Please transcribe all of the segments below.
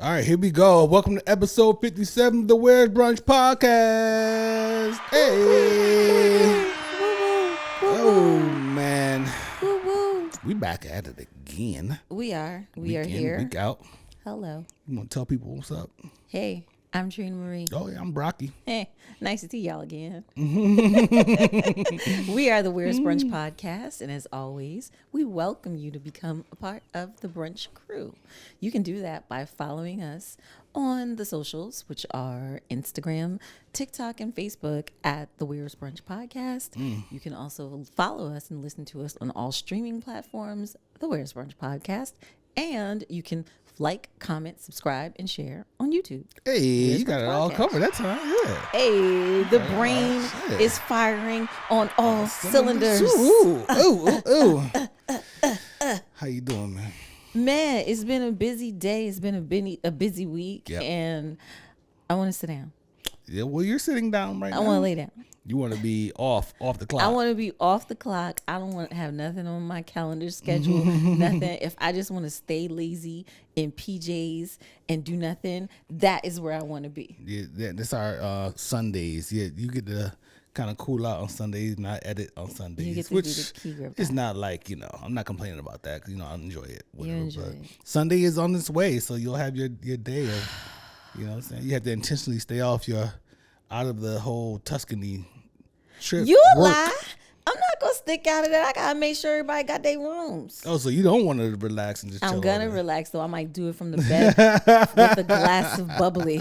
All right, here we go. Welcome to episode 57 of the Where's Brunch podcast. Hey. Oh, man. We back at it again. We are. We Week are in, here. Week out. Hello. You want to tell people what's up? Hey, I'm Trina Marie. Oh, yeah, I'm Brocky. Hey, nice to see y'all again. We are the Where's Brunch podcast, and as always, we welcome you to become a part of the Brunch crew. You can do that by following us on the socials, which are Instagram, TikTok, and Facebook at the Where's Brunch podcast. You can also follow us and listen to us on all streaming platforms, the Where's Brunch podcast, and you can like, comment, subscribe, and share on YouTube. Hey, you got it all covered that time. Yeah. Hey, the brain is firing on all cylinders. Ooh. How you doing, man? Man, it's been a busy day. It's been a busy week, and I want to sit down. Yeah, well, you're sitting down right now. I want to lay down. You want to be off the clock. I want to be off the clock. I don't want to have nothing on my calendar schedule, nothing. If I just want to stay lazy in PJs and do nothing, that is where I want to be. Yeah, that's our Sundays. Yeah, you get to kind of cool out on Sundays, not edit on Sundays. You get to which do the key grip. it's not like, I'm not complaining about that because, I enjoy it. Whatever, You enjoy but it. Sunday is on its way, so you'll have your day of, what I'm saying? You have to intentionally stay out of the whole Tuscany trip. You work. lie. I'm not going to stick out of that. I got to make sure everybody got their rooms. Oh, so you don't want to relax and just chill I'm going to over there. relax, though. I might do it from the bed with a glass of bubbly.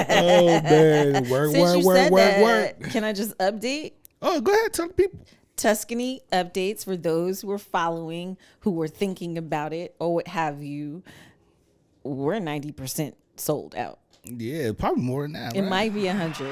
Oh, man. Work. Can I just update? Oh, go ahead. Tell the people. Tuscany updates for those who are following, who were thinking about it, or what have you. We're 90% sold out. Yeah, probably more than that. It right? might be 100.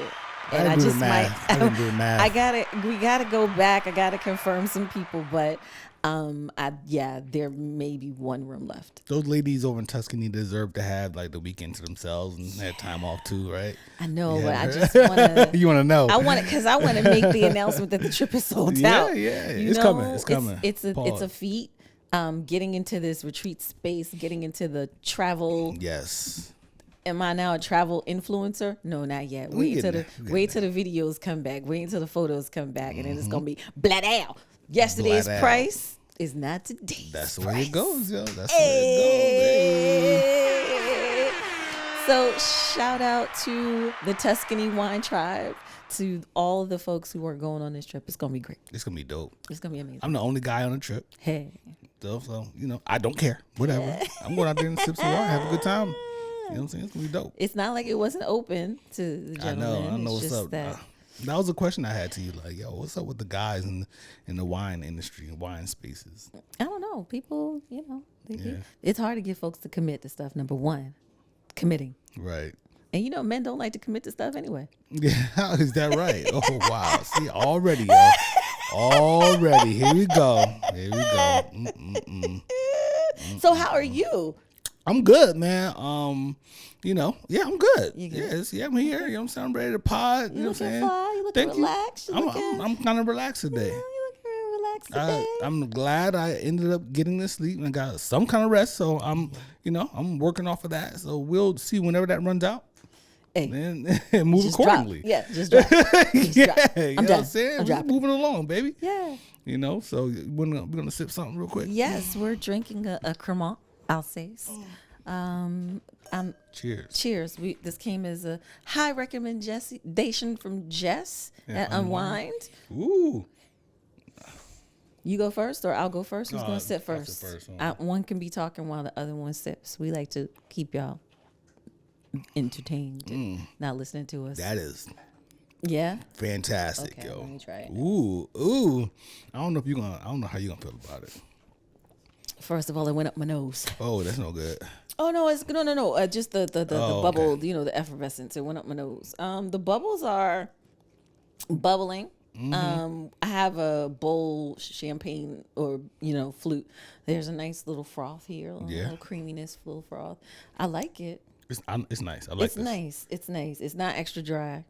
I And I didn't do just the might. math. I didn't do the math. We gotta go back. I gotta confirm some people, but there may be one room left. Those ladies over in Tuscany deserve to have like the weekend to themselves and have time off too, right? I know, Yeah. but I just want to. You want to know? I want it because I want to make the announcement that the trip is sold out. Yeah. You It's know, coming. It's coming. It's a Pause. feat. Getting into this retreat space, getting into the travel. Yes. Am I now a travel influencer? No, not yet. Wait till the videos come back. Wait until the photos come back, and then it's gonna be blat out. Yesterday's Blat out. price is not today's. That's the price. way it goes, yo. That's the way it goes. Hey. So shout out to the Tuscany Wine Tribe, to all the folks who are going on this trip. It's gonna be great. It's gonna be dope. It's gonna be amazing. I'm the only guy on the trip, Hey, so I don't care. Whatever. I'm going out there and sip some wine, have a good time. You know what I'm saying? It's gonna be dope. it's not like it wasn't open to the gentlemen. I know It's what's just up. That was a question I had to you. Like, yo, what's up with the guys in the wine industry, wine spaces? I don't know. People, it's hard to get folks to commit to stuff. Number one, committing. Right. And men don't like to commit to stuff anyway. Yeah, is that right? Oh, wow. See, already, yo. Already. Here we go. So how are you? I'm good, man. I'm good. You good? Yes, I'm here. You know what I'm saying? I'm ready to pod. You know what I'm looking saying? fly. You looking Thank relaxed. you. I'm kind of relaxed today. You looking relaxed today. I'm glad I ended up getting to sleep and I got some kind of rest. So I'm working off of that. So we'll see whenever that runs out. Hey, and move just accordingly. Drop. Yeah, just drop. Just Yeah, drop. you know what I'm saying? I'm Just dropping. moving along, baby. Yeah. So we're gonna sip something real quick. Yes, we're drinking a Cremant Alsace. Cheers. This came as a high recommendation from Jess at Unwind. Ooh. You go first, or I'll go first? Who's going to sit I'll first? sit first. One can be talking while the other one sips. We like to keep y'all entertained, and not listening to us. That is Yeah. fantastic, Okay, yo. let me try it. Ooh. I don't know how you gonna feel about it. First of all, it went up my nose. Oh, that's no good. Oh no, it's no. Just the Oh, bubble, okay. the effervescence. It went up my nose. The bubbles are bubbling. I have a bowl champagne or flute. There's a nice little froth here, a little creaminess, little froth. I like it. It's nice. I like It's this. nice. It's nice. It's not extra dry.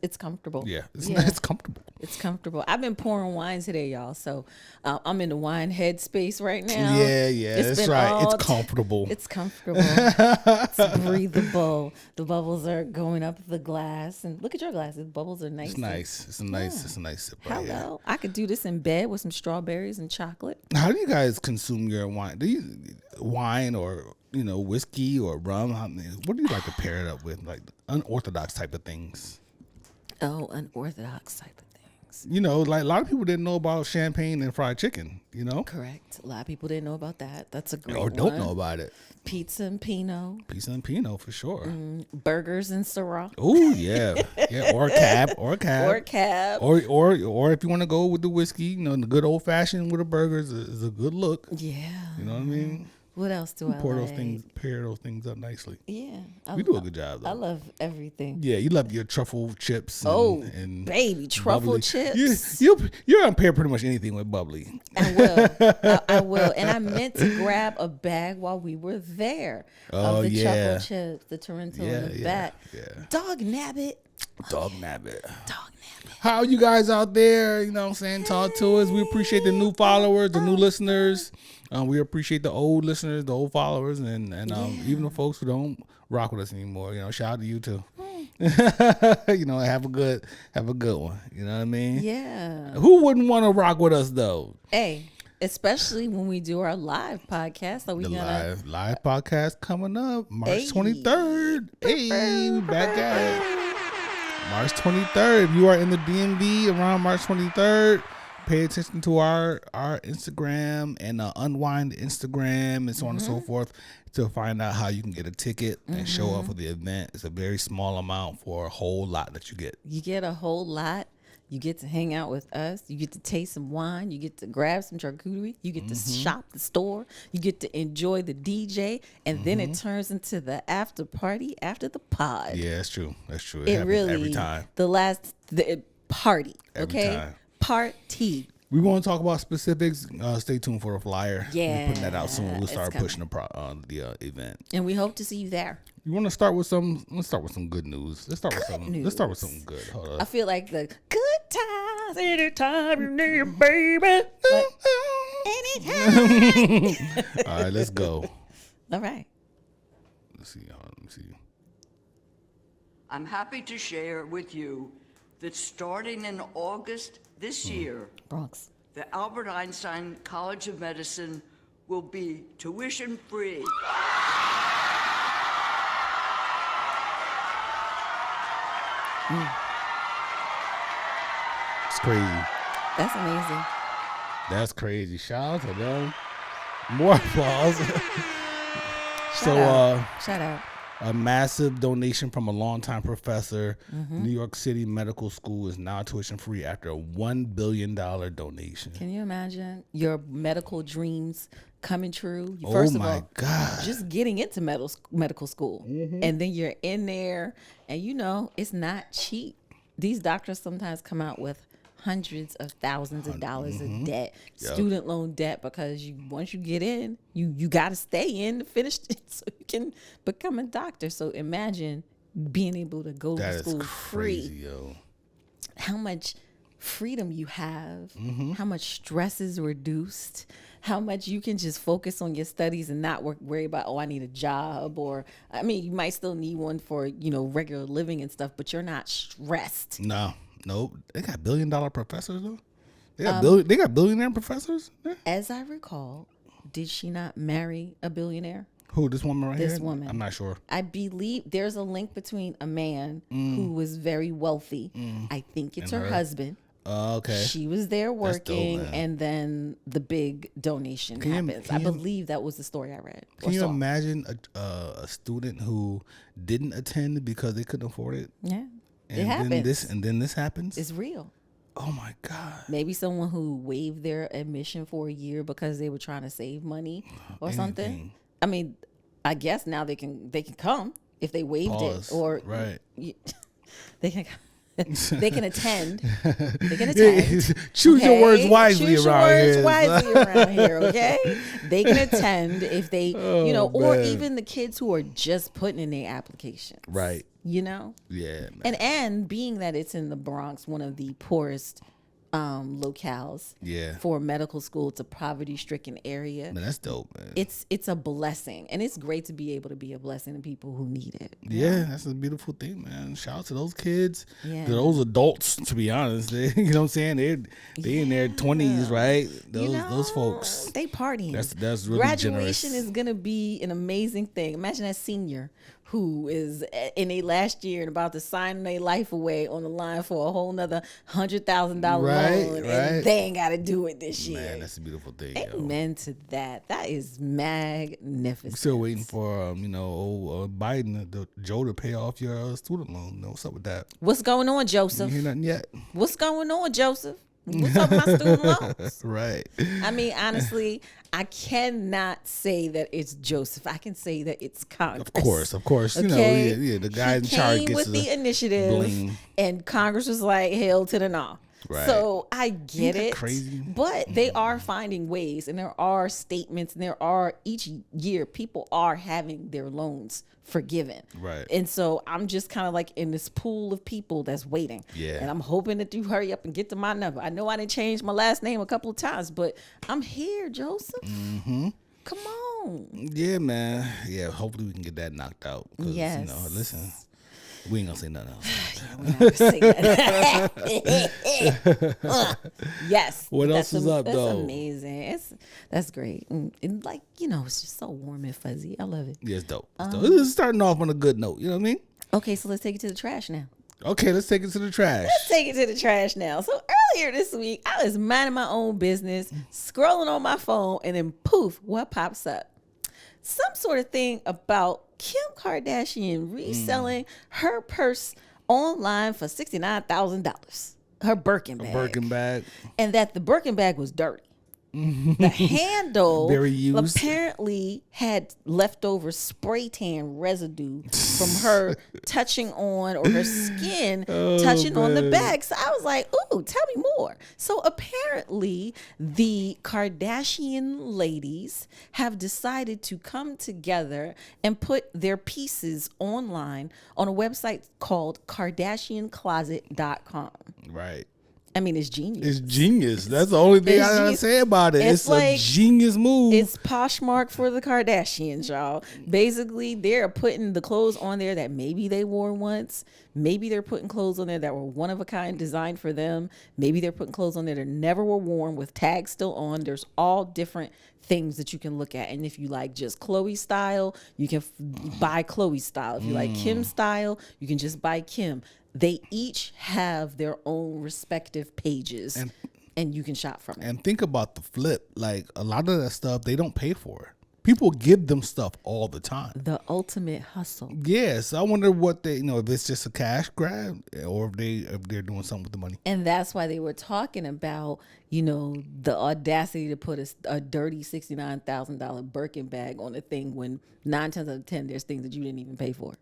it's comfortable. Yeah, it's comfortable. It's comfortable. I've been pouring wine today, y'all. So I'm in the wine head space right now. Yeah, that's right. It's comfortable. It's comfortable. It's breathable. The bubbles are going up the glass, and look at your glass. The bubbles are nice. It's nice. It's a nice sip. Right Hello. here. I could do this in bed with some strawberries and chocolate. How do you guys consume your wine? Do you wine or whiskey or rum? What do you like to pair it up with? Like unorthodox type of things. Oh, unorthodox type of things. Like a lot of people didn't know about champagne and fried chicken. Correct. A lot of people didn't know about that. That's a great or don't know about it. Pizza and Pinot. Pizza and Pinot for sure. Burgers and Syrah. Oh yeah, yeah. Or cab. Or cab. Or if you want to go with the whiskey, the good old fashioned with a burger is a good look. Yeah. You know what I mean? What else do I like? Pair those things up nicely. Yeah. We do a good job, though. I love everything. Yeah, you love your truffle chips. And baby, truffle bubbly chips. You're going to pair pretty much anything with bubbly. I will. I will. And I meant to grab a bag while we were there of the truffle chips, the Torrento in the back. Yeah. Dog nabbit. Dog nabbit. How are you guys out there? Talk to us. We appreciate the new followers, the new listeners. We appreciate the old listeners, the old followers, and even the folks who don't rock with us anymore. Shout out to you too. Have a good one. You know what I mean? Yeah. Who wouldn't want to rock with us though? Hey, especially when we do our live podcast. Live podcast coming up March 23rd. Hey, we back at it. March 23rd. If you are in the DMV around March 23rd, pay attention to our Instagram and Unwind Instagram and so on and so forth to find out how you can get a ticket and show up for the event. It's a very small amount for a whole lot that you get. You get a whole lot. You get to hang out with us. You get to taste some wine. You get to grab some charcuterie. You get to shop the store. You get to enjoy the DJ. And then it turns into the after party after the pod. Yeah, that's true. It happens really, every time. The party. Every okay? time. Party. We want to talk about specifics. Stay tuned for the flyer. Yeah. We're putting that out soon. We'll start pushing the event. And we hope to see you there. You want to start with some? Let's start with some good news. Let's start with something good. Hold up. I feel like the good times anytime you need, baby. Anytime. All right, let's go. All right. Let me see. I'm happy to share with you that starting in August this year, Bronx. the Albert Einstein College of Medicine will be tuition free. It's crazy. That's amazing. That's crazy. Shout out to them. More applause. Shout out. A massive donation from a longtime professor. New York City Medical School is now tuition free after a $1 billion donation. Can you imagine your medical dreams coming true? First of all, God. Just getting into medical school. And then you're in there and it's not cheap. These doctors sometimes come out with hundreds of thousands of dollars of debt, student loan debt, because once you get in, you got to stay in to finish it so you can become a doctor. So imagine being able to go to school crazy, free. yo. How much freedom you have, how much stress is reduced, how much you can just focus on your studies and not worry about, I need a job, or you might still need one for regular living and stuff, but you're not stressed. Nope. They got $1 billion professors though. They got billionaire professors. Yeah. As I recall, did she not marry a billionaire? Who, this woman right here? This woman. I'm not sure. I believe there's a link between a man who was very wealthy. I think it's her husband. Okay. She was there working, dope, and then the big donation happens. I believe that was the story I read. Can you imagine a student who didn't attend because they couldn't afford it? Yeah. And it happens. Then this happens? It's real. Oh my God. Maybe someone who waived their admission for a year because they were trying to save money or something. I guess now they can come if they waived it, or right. They can. They can attend. They can attend. Choose your words wisely Choose around your words here. wisely around here, okay? They can attend if they, or man. even the kids who are just putting in their applications. Right. You know? Yeah, man. And being that it's in the Bronx, one of the poorest locales Yeah. for medical school, it's a poverty-stricken area. Man, that's dope, man. It's a blessing, and it's great to be able to be a blessing to people who need it. Yeah, that's a beautiful thing, man. Shout out to those kids, Yeah. to those adults. To be honest, they, you know what I'm saying? They in their 20s, right? Those folks. They partying. That's really Graduation generous. is gonna be an amazing thing. Imagine that senior who is in a last year and about to sign their life away on the line for a whole nother $100,000 loan, and they ain't got to do it this year. Man, that's a beautiful thing. Amen to that. That is magnificent. We're still waiting for Biden, Joe, to pay off your student loan. What's up with that? What's going on, Joseph? You hear nothing yet? What's going on, Joseph? What's up with my student loans? Right. I mean, honestly, I cannot say that it's Joseph. I can say that it's Congress. Of course. Okay? You know, the guy in He charge came gets with the initiative, blame. and Congress was like, hell to the nah. Right. So I get Isn't that it. crazy? But they are finding ways, and there are statements, and there are each year people are having their loans forgiven. Right. And so I'm just kind of like in this pool of people that's waiting. Yeah. And I'm hoping that you hurry up and get to my number. I know I didn't change my last name a couple of times, but I'm here, Joseph. Mm-hmm. Come on. Yeah, man. Yeah, hopefully we can get that knocked out. Yes. You know, listen, we ain't gonna say nothing else. We're not gonna say that. Yes. What else is up, that's though? That's amazing. That's great. And like, it's just so warm and fuzzy. I love it. Yeah, it's dope. It's starting off on a good note. You know what I mean? Okay, so let's take it to the trash now. Okay, let's take it to the trash. Let's take it to the trash now. So earlier this week, I was minding my own business, scrolling on my phone, and then poof, what pops up? Some sort of thing about Kim Kardashian reselling her purse online for $69,000. Her Birkin bag. Birkin bag. And that the Birkin bag was dirty. The handle Very used. apparently had leftover spray tan residue from her touching on, or her skin touching on the bag. So I was like, ooh, tell me more. So apparently the Kardashian ladies have decided to come together and put their pieces online on a website called KardashianCloset.com. Right. I mean, it's genius. It's genius. That's the only thing I gotta genius. say about it. It's like, a genius move. It's Poshmark for the Kardashians, y'all. Basically, they're putting the clothes on there that maybe they wore once. Maybe they're putting clothes on there that were one of a kind, designed for them. Maybe they're putting clothes on there that never were worn with tags still on. There's all different things that you can look at. And if you like just Chloe style, you can buy Chloe style. If you like Kim style, you can just buy Kim. They each have their own respective pages, and you can shop from it. And think about the flip. Like, a lot of that stuff, they don't pay for. People give them stuff all the time. The ultimate hustle. Yes, I wonder what they, if it's just a cash grab, or if they're doing something with the money. And that's why they were talking about, the audacity to put a dirty $69,000 Birkin bag on a thing when 9 times out of 10 there's things that you didn't even pay for.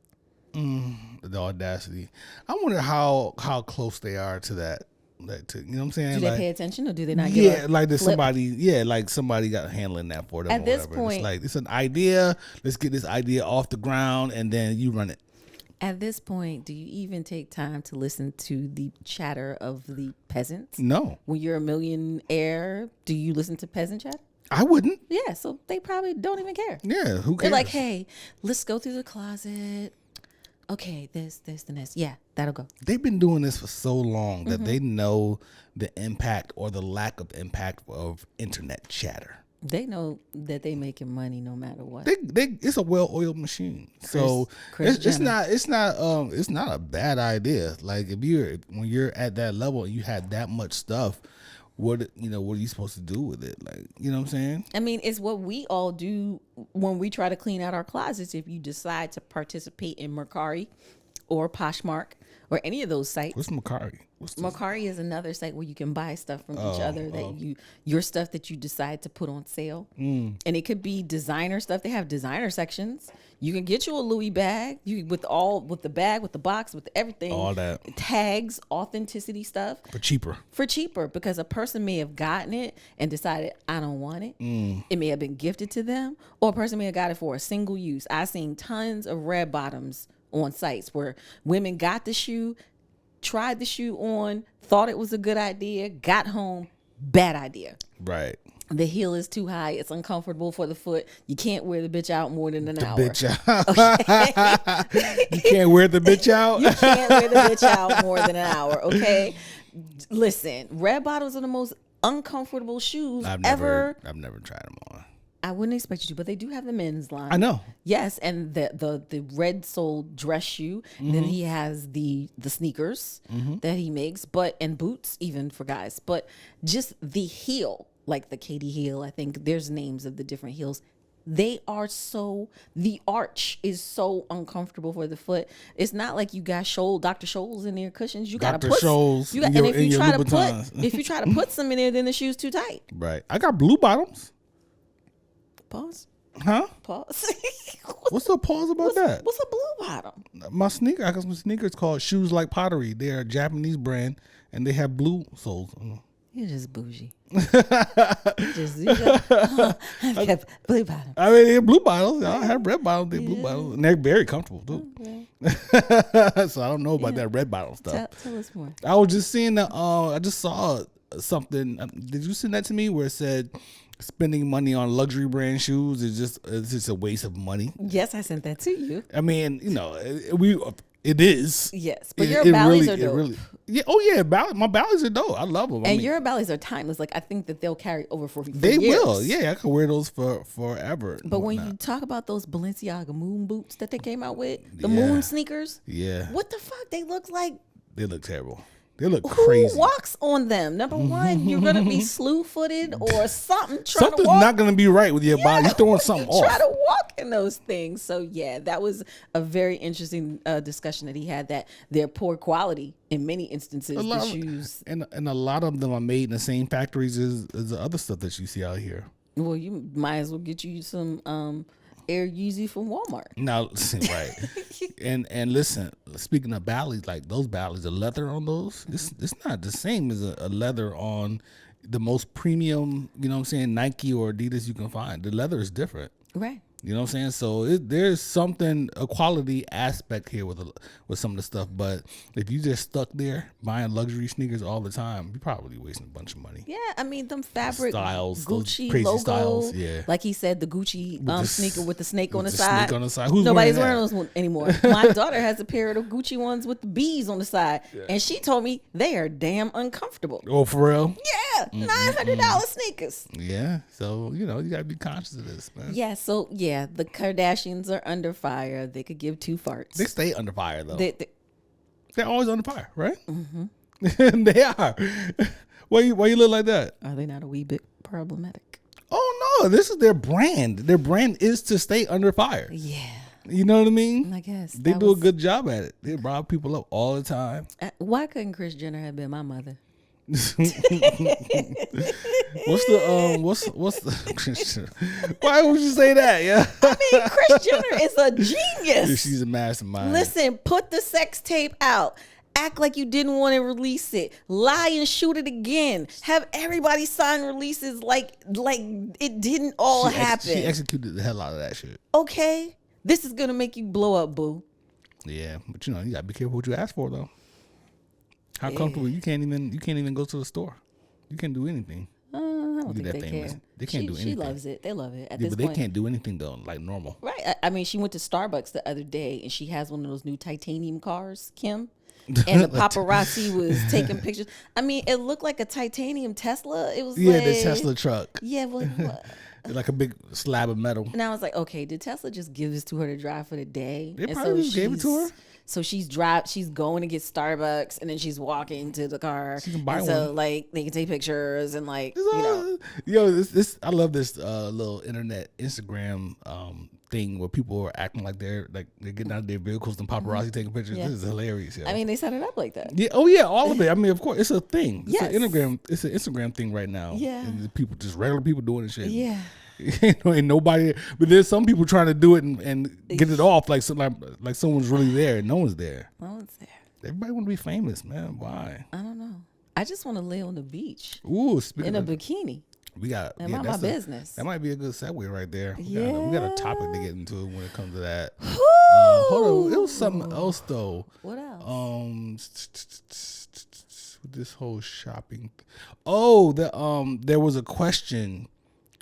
The audacity. I wonder how close they are to that. You know what I'm saying? Do they pay attention, or do they not give a like there's flip? somebody got handling that for them. At or this whatever. point- It's like, it's an idea. Let's get this idea off the ground, and then you run it. At this point, do you even take time to listen to the chatter of the peasants? No, When you're a millionaire, do you listen to peasant chatter? I wouldn't. Yeah, so they probably don't even care. Yeah, who They're cares? like, hey, let's go through the closet. Okay, this, and this. Yeah, that'll go. They've been doing this for so long that Mm-hmm. they know the impact or the lack of impact of internet chatter. They know that they making money no matter what. It's a well-oiled machine. So Kris it's Jenner. not a bad idea. Like, when you're at that level and you have that much stuff, what are you supposed to do with it? Like, you know what I'm saying? I mean, it's what we all do when we try to clean out our closets. If you decide to participate in Mercari or Poshmark or any of those sites. What's Mercari? What's this? Mercari is another site where you can buy stuff from each other your stuff that you decide to put on sale. And it could be designer stuff. They have designer sections. You can get you a Louis bag, with the bag, with the box, with everything. All that. Tags, authenticity stuff. For cheaper, because a person may have gotten it and decided, I don't want it. It may have been gifted to them, or a person may have got it for a single use. I've seen tons of red bottoms on sites where women got the shoe, tried the shoe on, thought it was a good idea, got home, bad idea. Right. The heel is too high. It's uncomfortable for the foot. You can't wear the bitch out more than an hour. Bitch out. Okay? You can't wear the bitch out? You can't wear the bitch out more than an hour, okay? Listen, red bottoms are the most uncomfortable shoes ever. I've never tried them on. I wouldn't expect you to, but they do have the men's line. I know. Yes, and the red sole dress shoe. Then he has the sneakers that he makes, and boots even for guys. But just the heel, like the Katie heel, I think there's names of the different heels. The arch is so uncomfortable for the foot. It's not like you got Dr. Scholl's in there cushions. You got to put Scholl's. And if you try to put some in there, then the shoe's too tight. Right. I got blue bottoms. Pause. Huh? Pause. What's the pause about that? What's a blue bottom? I got some sneakers called Shoes Like Pottery. They're a Japanese brand, and they have blue soles. You're just bougie. you have blue bottom. I mean, they're blue bottles. I have red bottles. They're blue bottles, and they're very comfortable too. Okay. So I don't know about that red bottle stuff. Tell us more. I was just seeing that. I just saw something. Did you send that to me where it said spending money on luxury brand shoes is just a waste of money? Yes, I sent that to you. I mean, it is. Yes, but your ballys are dope. My ballys are dope. I love them. And your ballys are timeless. Like, I think that they'll carry over for years. They will. Yeah, I can wear those for forever. But when you talk about those Balenciaga moon boots that they came out with, the moon sneakers, what the fuck? They look terrible. They look crazy. Who walks on them? Number one, you're gonna be slew-footed or something. Something's not gonna be right with your body. You're throwing something off. Try to walk in those things. So yeah, that was a very interesting discussion that he had. That they're poor quality in many instances. The shoes and a lot of them are made in the same factories as the other stuff that you see out here. Well, you might as well get you some Air Yeezy from Walmart. Now, right. and listen, speaking of ballys, like those ballys, the leather on those, it's not the same as a leather on the most premium, Nike or Adidas you can find. The leather is different. Right. You know what I'm saying? So there's a quality aspect here with some of the stuff. But if you just stuck there buying luxury sneakers all the time, you're probably wasting a bunch of money. Yeah, I mean, them fabric styles, Gucci crazy logo, styles, yeah. Like he said, the Gucci sneaker with the snake on the side. side. On the side. Who's Nobody's wearing those ones anymore. My daughter has a pair of the Gucci ones with the bees on the side, and she told me they are damn uncomfortable. Oh, for real? Yeah, $900 sneakers. Yeah, so you gotta be conscious of this, man. Yeah, so the Kardashians are under fire. They could give two farts. They stay under fire though. They're always under fire, right? Mm-hmm. They are. Why you look like that? Are they not a wee bit problematic? Oh no, this is their brand. Their brand is to stay under fire. Yeah. You know what I mean? I guess. They do a good job at it. They rob people up all the time. Why couldn't Kris Jenner have been my mother? what's the why would you say that? Yeah, I mean, Kris Jenner is a genius. She's a mastermind. Listen, put the sex tape out. Act like you didn't want to release it. Lie and shoot it again. Have everybody sign releases like it didn't all happen. She executed the hell out of that shit. Okay, this is gonna make you blow up, boo. Yeah, but you gotta be careful what you ask for though. How comfortable you can't even go to the store. You can't do anything. I don't think they care. They can't do anything. She loves it. They love it. At this this point. They can't do anything though, like normal. Right. I mean, she went to Starbucks the other day and she has one of those new titanium cars, Kim. And the paparazzi was taking pictures. I mean, it looked like a titanium Tesla. It was the Tesla truck. Yeah, like a big slab of metal. And I was like, okay, did Tesla just give this to her to drive for the day? They probably just gave it to her. So she's going to get Starbucks, and then she's walking to the car. She can buy one. So they can take pictures and this I love this little internet Instagram thing where people are acting like they're getting out of their vehicles and paparazzi taking pictures. Yeah. This is hilarious. Yo. I mean, they set it up like that. Yeah. Oh yeah. All of it. I mean, of course, it's a thing. It's Yes. an Instagram. It's an Instagram thing right now. Yeah. And people, just regular people doing this shit. Yeah. Ain't nobody. But there's some people trying to do it and get it off like someone's really there and no one's there. No one's there. Everybody want to be famous, man. Why? I don't know. I just want to lay on the beach Ooh, in speaking a of, bikini. we got And mind my business. That might be a good segue right there. We got a topic to get into when it comes to that. Hold on, it was something else though. What else? With this whole shopping. There was a question.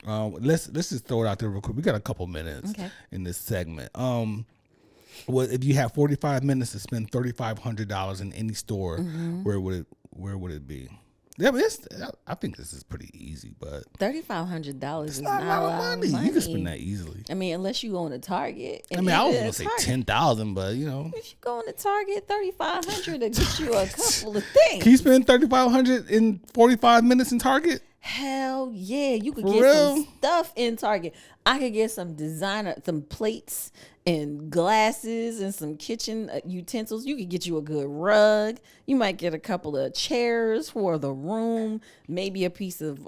Let's just throw it out there real quick. We got a couple minutes in this segment. Well, if you have 45 minutes to spend $3,500 in any store, where would it be? Yeah, but I think this is pretty easy, but $3,500 is not a lot of money. You can spend that easily. I mean, unless you go on a Target. I mean, I was gonna say 10,000, but you know, if you go on a Target, $3,500 to get you a couple of things. Can you spend $3,500 in 45 minutes in Target? Hell yeah, you could For get real? some stuff in Target. I could get some some plates and glasses and some kitchen utensils. You could get you a good rug. You might get a couple of chairs for the room, maybe a piece of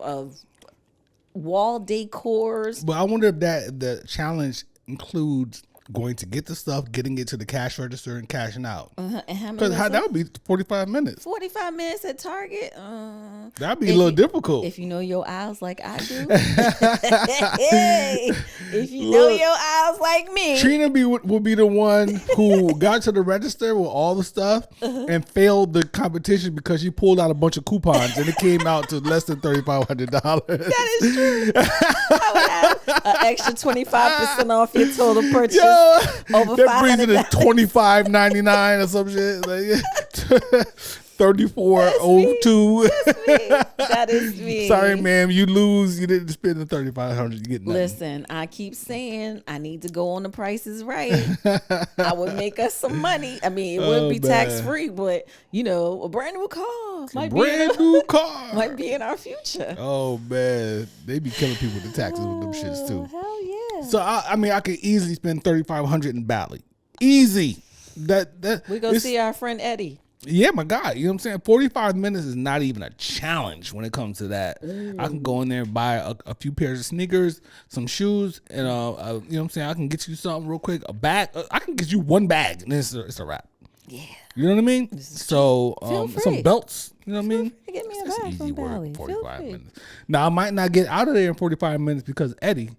wall decors. But I wonder if the challenge includes going to get the stuff, getting it to the cash register, and cashing out. And how many Because minutes? that would be 45 minutes. 45 minutes at Target. That'd be a little difficult. If you know your aisles like I do. Hey, if you know Look, your aisles like me. Trina would be the one who got to the register with all the stuff and failed the competition because she pulled out a bunch of coupons and it came out to less than $3,500. That is true. I would have an extra 25% off your total purchase. Over that brings it to $500. $25.99 or some shit. Like, 34.02. That is me. Sorry, ma'am. You lose. You didn't spend the $3,500. You get nothing. Listen, I keep saying I need to go on the Price is Right. I would make us some money. I mean, it would be tax free, but you know, a brand new car might new car might be in our future. Oh man, they be killing people with the taxes with them shits too. Hell yeah. So I mean, I could easily spend $3,500 in Bali. Easy. That We go see our friend Eddie. Yeah, my God. You know what I'm saying? 45 minutes is not even a challenge when it comes to that. I can go in there and buy a few pairs of sneakers, some shoes, and you know what I'm saying? I can get you something real quick, a bag. I can get you one bag, and it's a wrap. Yeah. You know what I mean? So Feel free. some belts. You know what I mean? Get me a It's bag easy from work. Bali. 45 Feel free. minutes. Now I might not get out of there in 45 minutes because Eddie.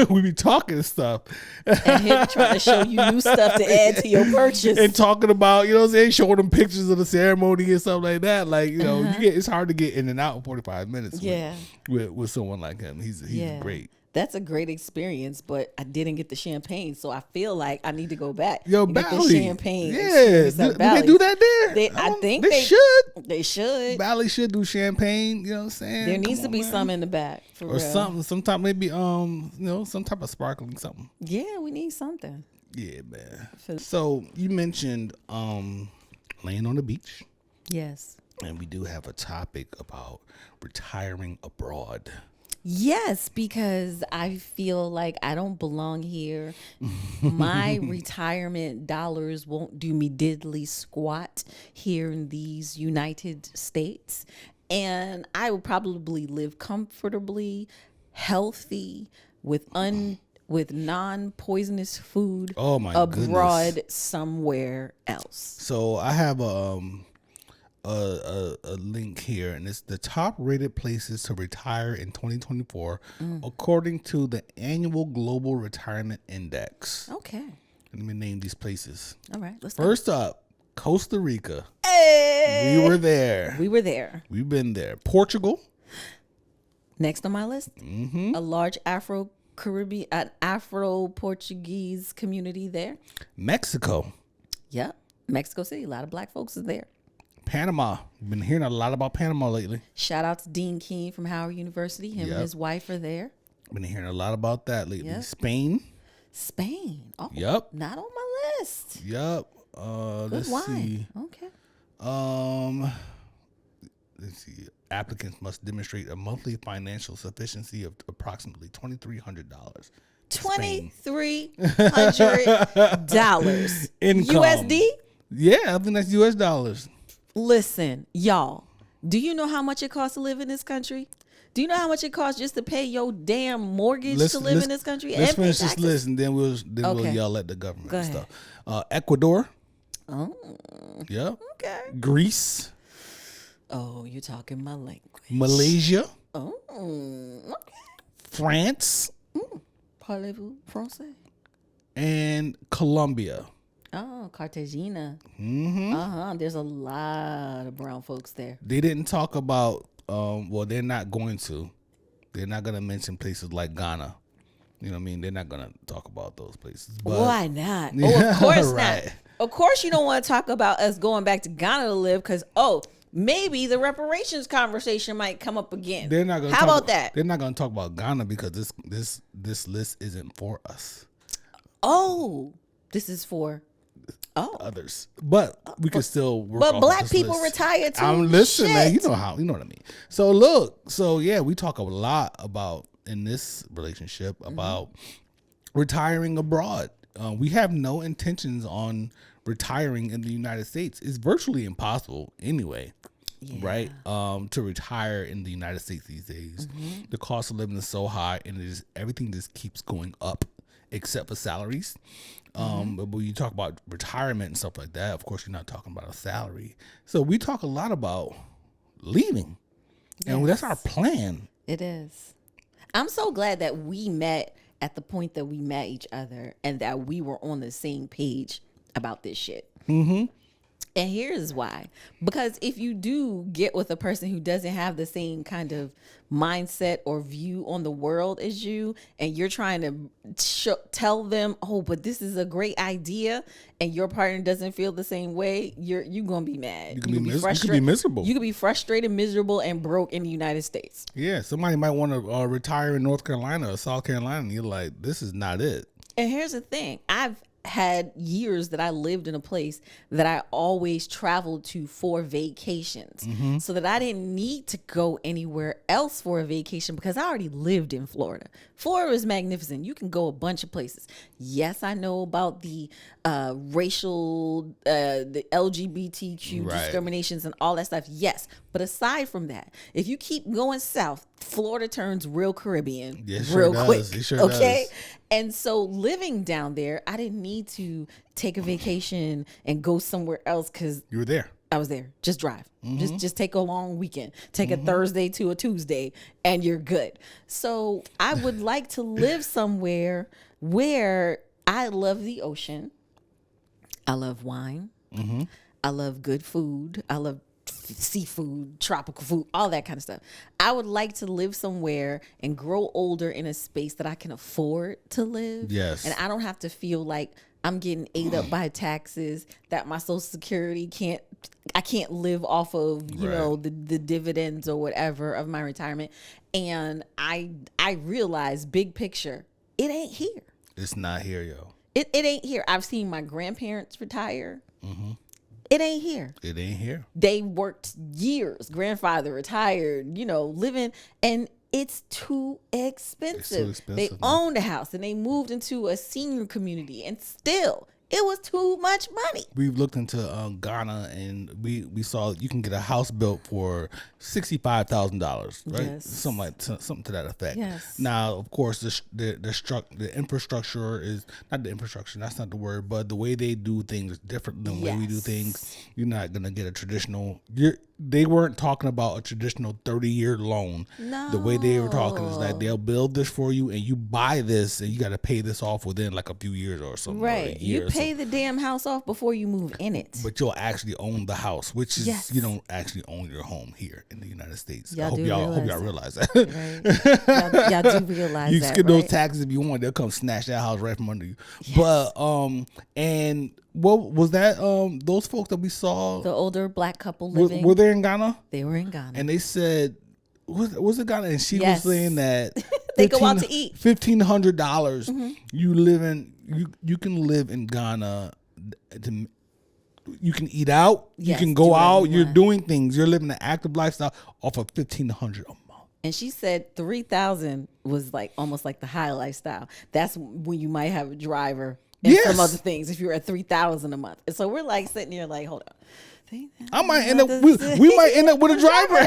We be talking and stuff. And him trying to show you new stuff to add to your purchase. And talking about, you know what I'm saying, showing them pictures of the ceremony and stuff like that. Like, you know, it's hard to get in and out in 45 minutes with someone like him. He's great. That's a great experience, but I didn't get the champagne, so I feel like I need to go back. Yo, and get Bali. the champagne. Yeah. Do they do that there? I think they should. They should. Bali should do champagne, you know what I'm saying? There needs Come to be on, man. some in the back. For Or real. something, sometime maybe you know, some type of sparkling something. Yeah, we need something. Yeah, man. So you mentioned laying on the beach. Yes. And we do have a topic about retiring abroad. Yes, because I feel like I don't belong here. My retirement dollars won't do me diddly squat here in these United States. And I will probably live comfortably, healthy, with non-poisonous food Oh my abroad goodness. somewhere else. So I have a link here, and it's the top rated places to retire in 2024 according to the annual Global Retirement Index. Okay. Let me name these places. All right. Let's go. First up, Costa Rica. Hey! We were there. We were there. We've been there. Portugal. Next on my list, a large Afro-Caribbean, Afro-Portuguese community there. Mexico. Yep. Mexico City. A lot of black folks is there. Panama. Been hearing a lot about Panama lately. Shout out to Dean King from Howard University. Him and his wife are there. Been hearing a lot about that lately. Yep. Spain. Spain. Oh, Yep. not on my list. Yep. Good Let's wine. see. Okay. Let's see. Applicants must demonstrate a monthly financial sufficiency of approximately $2,300. $2,300 Income. USD. Yeah, I think that's US dollars. Listen, y'all, do you know how much it costs to live in this country? Do you know how much it costs just to pay your damn mortgage to live in this country? Let's and pay finish this taxes? list and then we'll Okay. yell at the government Go and ahead. stuff. Ecuador. Oh, Yep. okay. Greece. Oh, you're talking my language. Malaysia. Oh, okay. France. Parlez-vous français? And Colombia. Oh, Cartagena. Mm-hmm. There's a lot of brown folks there. They didn't talk about, well, they're not going to. They're not going to mention places like Ghana. You know what I mean? They're not going to talk about those places. But, Why not? Oh, of course right. not. Of course you don't want to talk about us going back to Ghana to live because, maybe the reparations conversation might come up again. They're not going. How about that? They're not going to talk about Ghana because this list isn't for us. Oh, this is for Others, but we can still work. But off black of this people list. retire too. I'm listening, man. Shit. You know what I mean. So look, yeah, we talk a lot about in this relationship about retiring abroad. We have no intentions on retiring in the United States. It's virtually impossible anyway. Right, to retire in the United States these days, the cost of living is so high, and everything just keeps going up, except for salaries. But when you talk about retirement and stuff like that, of course, you're not talking about a salary. So we talk a lot about leaving, and that's our plan. It is. I'm so glad that we met at the point that we met each other and that we were on the same page about this shit. Mm-hmm. And here's why. Because if you do get with a person who doesn't have the same kind of mindset or view on the world as you, and you're trying to tell them, oh, but this is a great idea, and your partner doesn't feel the same way, you're going to be mad. You can be miserable. You could be frustrated, miserable, and broke in the United States. Yeah, somebody might want to retire in North Carolina or South Carolina, and you're like, this is not it. And here's the thing. I've had years that I lived in a place that I always traveled to for vacations, so that I didn't need to go anywhere else for a vacation because I already lived in Florida. Florida is magnificent. You can go a bunch of places. Yes, I know about the racial, the LGBTQ discriminations and all that stuff. Yes. But aside from that, if you keep going south, Florida turns real Caribbean real quick. It sure okay. does. And so living down there, I didn't need to take a vacation and go somewhere else because You were there. I was there. Just drive. Just take a long weekend. Take a Thursday to a Tuesday and you're good. So I would like to live somewhere where I love the ocean. I love wine. I love good food. I love seafood, tropical food, all that kind of stuff. I would like to live somewhere and grow older in a space that I can afford to live. Yes. And I don't have to feel like I'm getting ate up by taxes, that my Social Security I can't live off of, you know, the dividends or whatever of my retirement. And I realize big picture, it ain't here. It's not here, yo. It ain't here. I've seen my grandparents retire. It ain't here. It ain't here. They worked years. Grandfather retired, you know, living, and it's too expensive. It's too expensive, They man. owned a house and they moved into a senior community, and still it was too much money. We've looked into Ghana, and we saw you can get a house built for $65,000, right? Yes. Something to that effect. Yes. Now, of course, the infrastructure is not the infrastructure. That's not the word, but the way they do things is different than the way we do Yes. things. You're not gonna get a traditional. They weren't talking about a traditional 30-year loan. No. The way they were talking is that they'll build this for you, and you buy this, and you got to pay this off within like a few years or something. Right. Or a year You or pay the damn house off before you move in it. but you'll actually own the house, which is Yes. you don't actually own your home here in the United States. Y'all I hope do y'all realize realize that. Right? y'all do realize You that, skip those right? taxes if you want. They'll come snatch that house right from under you. But and what was that? Those folks that we saw The older black couple living, were they in Ghana? they were in Ghana. And they said, was it Ghana? And she Yes. was saying that They go out to eat. $1,500. You live in you can live in Ghana. You can eat out. Yes, you can do go whatever out. you You're want. doing things. You're living an active lifestyle off of $1,500 a month. And she said 3,000 was like almost like the high lifestyle. That's when you might have a driver and some other things if you're at 3,000 a month. And so we're like sitting here like, hold on. I might end up. We might end up with a driver.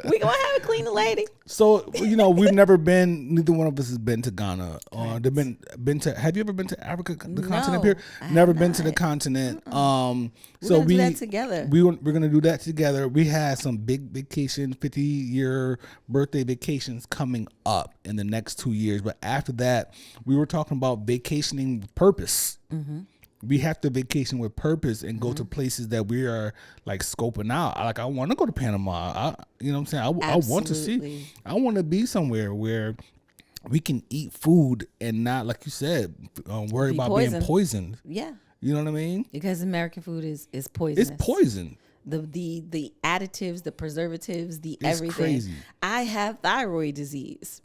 We gonna have a cleaning lady. So we've never been. Neither one of us has been to Ghana. They've been to. Have you ever been to Africa, the continent? Here, never been to the continent. We're gonna do that together. We're gonna do that together. We had some big vacation, 50-year birthday vacations coming up in the next 2 years. But after that, we were talking about vacationing with purpose. Mm-hmm. We have to vacation with purpose and go to places that we are like scoping out. Like I want to go to Panama. You know what I'm saying? I want to see. I want to be somewhere where we can eat food and not, like you said, worry about being poisoned. Yeah. You know what I mean? Because American food is poisonous. It's poison. The additives, the preservatives, the It's everything. crazy. I have thyroid disease.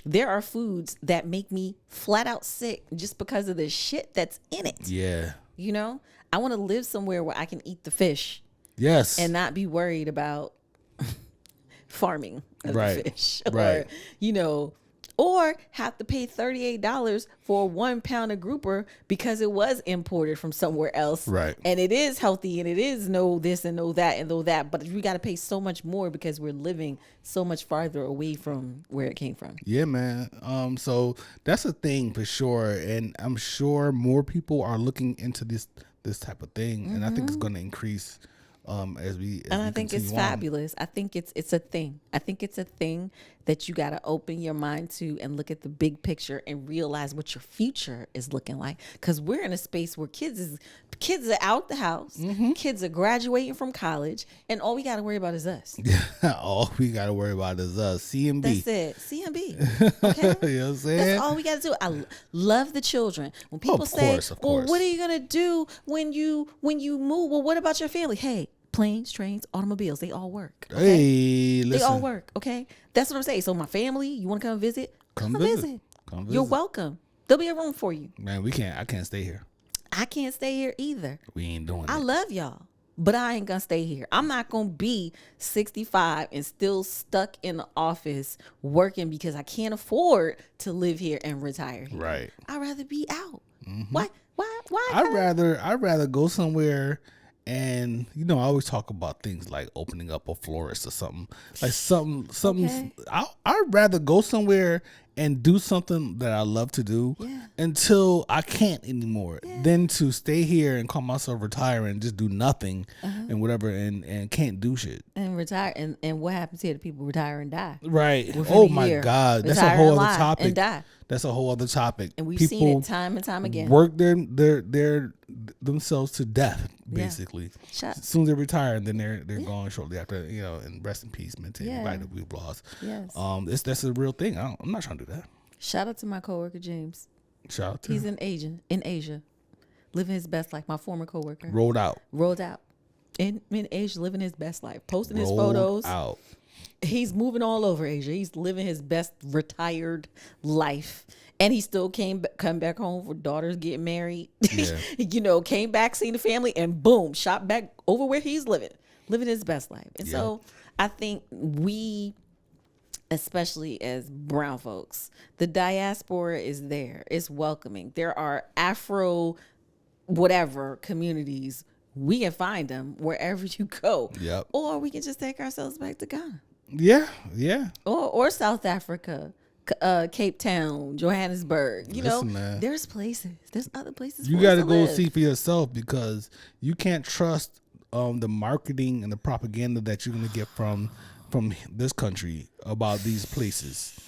There are foods that make me flat out sick just because of the shit that's in it. Yeah. I want to live somewhere where I can eat the fish. Yes. And not be worried about farming of the fish. Right. Or have to pay $38 for a 1 pound of grouper because it was imported from somewhere else. Right. And it is healthy and it is no this and no that and no that. But we got to pay so much more because we're living so much farther away from where it came from. Yeah, man. So that's a thing for sure. And I'm sure more people are looking into this type of thing. Mm-hmm. And I think it's going to increase as we think it's fabulous. I think it's a thing. I think it's a thing that you got to open your mind to and look at the big picture and realize what your future is looking like. Because we're in a space where kids are out the house, mm-hmm. kids are graduating from college, and all we got to worry about is us. All we got to worry about is us. CMB. That's it. CMB. Okay. You know what I'm saying? That's all we got to do. I love the children. When people say, "Well, what are you gonna do when you move?" Well, what about your family? Hey. Planes, trains, automobiles, they all work. Okay? Hey, listen. They all work, okay? That's what I'm saying. So my family, you want to come visit? Come visit. Come visit. You're welcome. There'll be a room for you. Man, I can't stay here. I can't stay here either. We ain't doing it. I love y'all, but I ain't going to stay here. I'm not going to be 65 and still stuck in the office working because I can't afford to live here and retire here. Right. I'd rather be out. Mm-hmm. Why? I'd rather go somewhere. And I always talk about things like opening up a florist or something like something. Okay. I'd rather go somewhere and do something that I love to do until I can't anymore than to stay here and call myself retiring and just do nothing and whatever and can't do shit and retire. And what happens here to people retire and die? Right. Oh my God, that's a whole other topic. And die. That's a whole other topic. And we've seen it time and time again. Work their themselves to death, basically. Yeah. As soon as they retire, then they're gone shortly after. And rest in peace, maintain right that we've lost. Yes. That's a real thing. I'm not trying to do that. Shout out to my coworker James. Shout out to He's in Asia, living his best life. My former coworker. Rolled out in Asia, living his best life, posting his photos. Out. He's moving all over Asia. He's living his best retired life. And he still come back home for daughters getting married. Yeah. Came back, seen the family, and boom, shot back over where he's living his best life. And so I think we, especially as brown folks, the diaspora is there. It's welcoming. There are Afro whatever communities. We can find them wherever you go. Yep. Or we can just take ourselves back to Ghana. Yeah. Or South Africa, Cape Town, Johannesburg. Man, there's places. There's other places. You got to go see for yourself because you can't trust the marketing and the propaganda that you're going to get from this country about these places.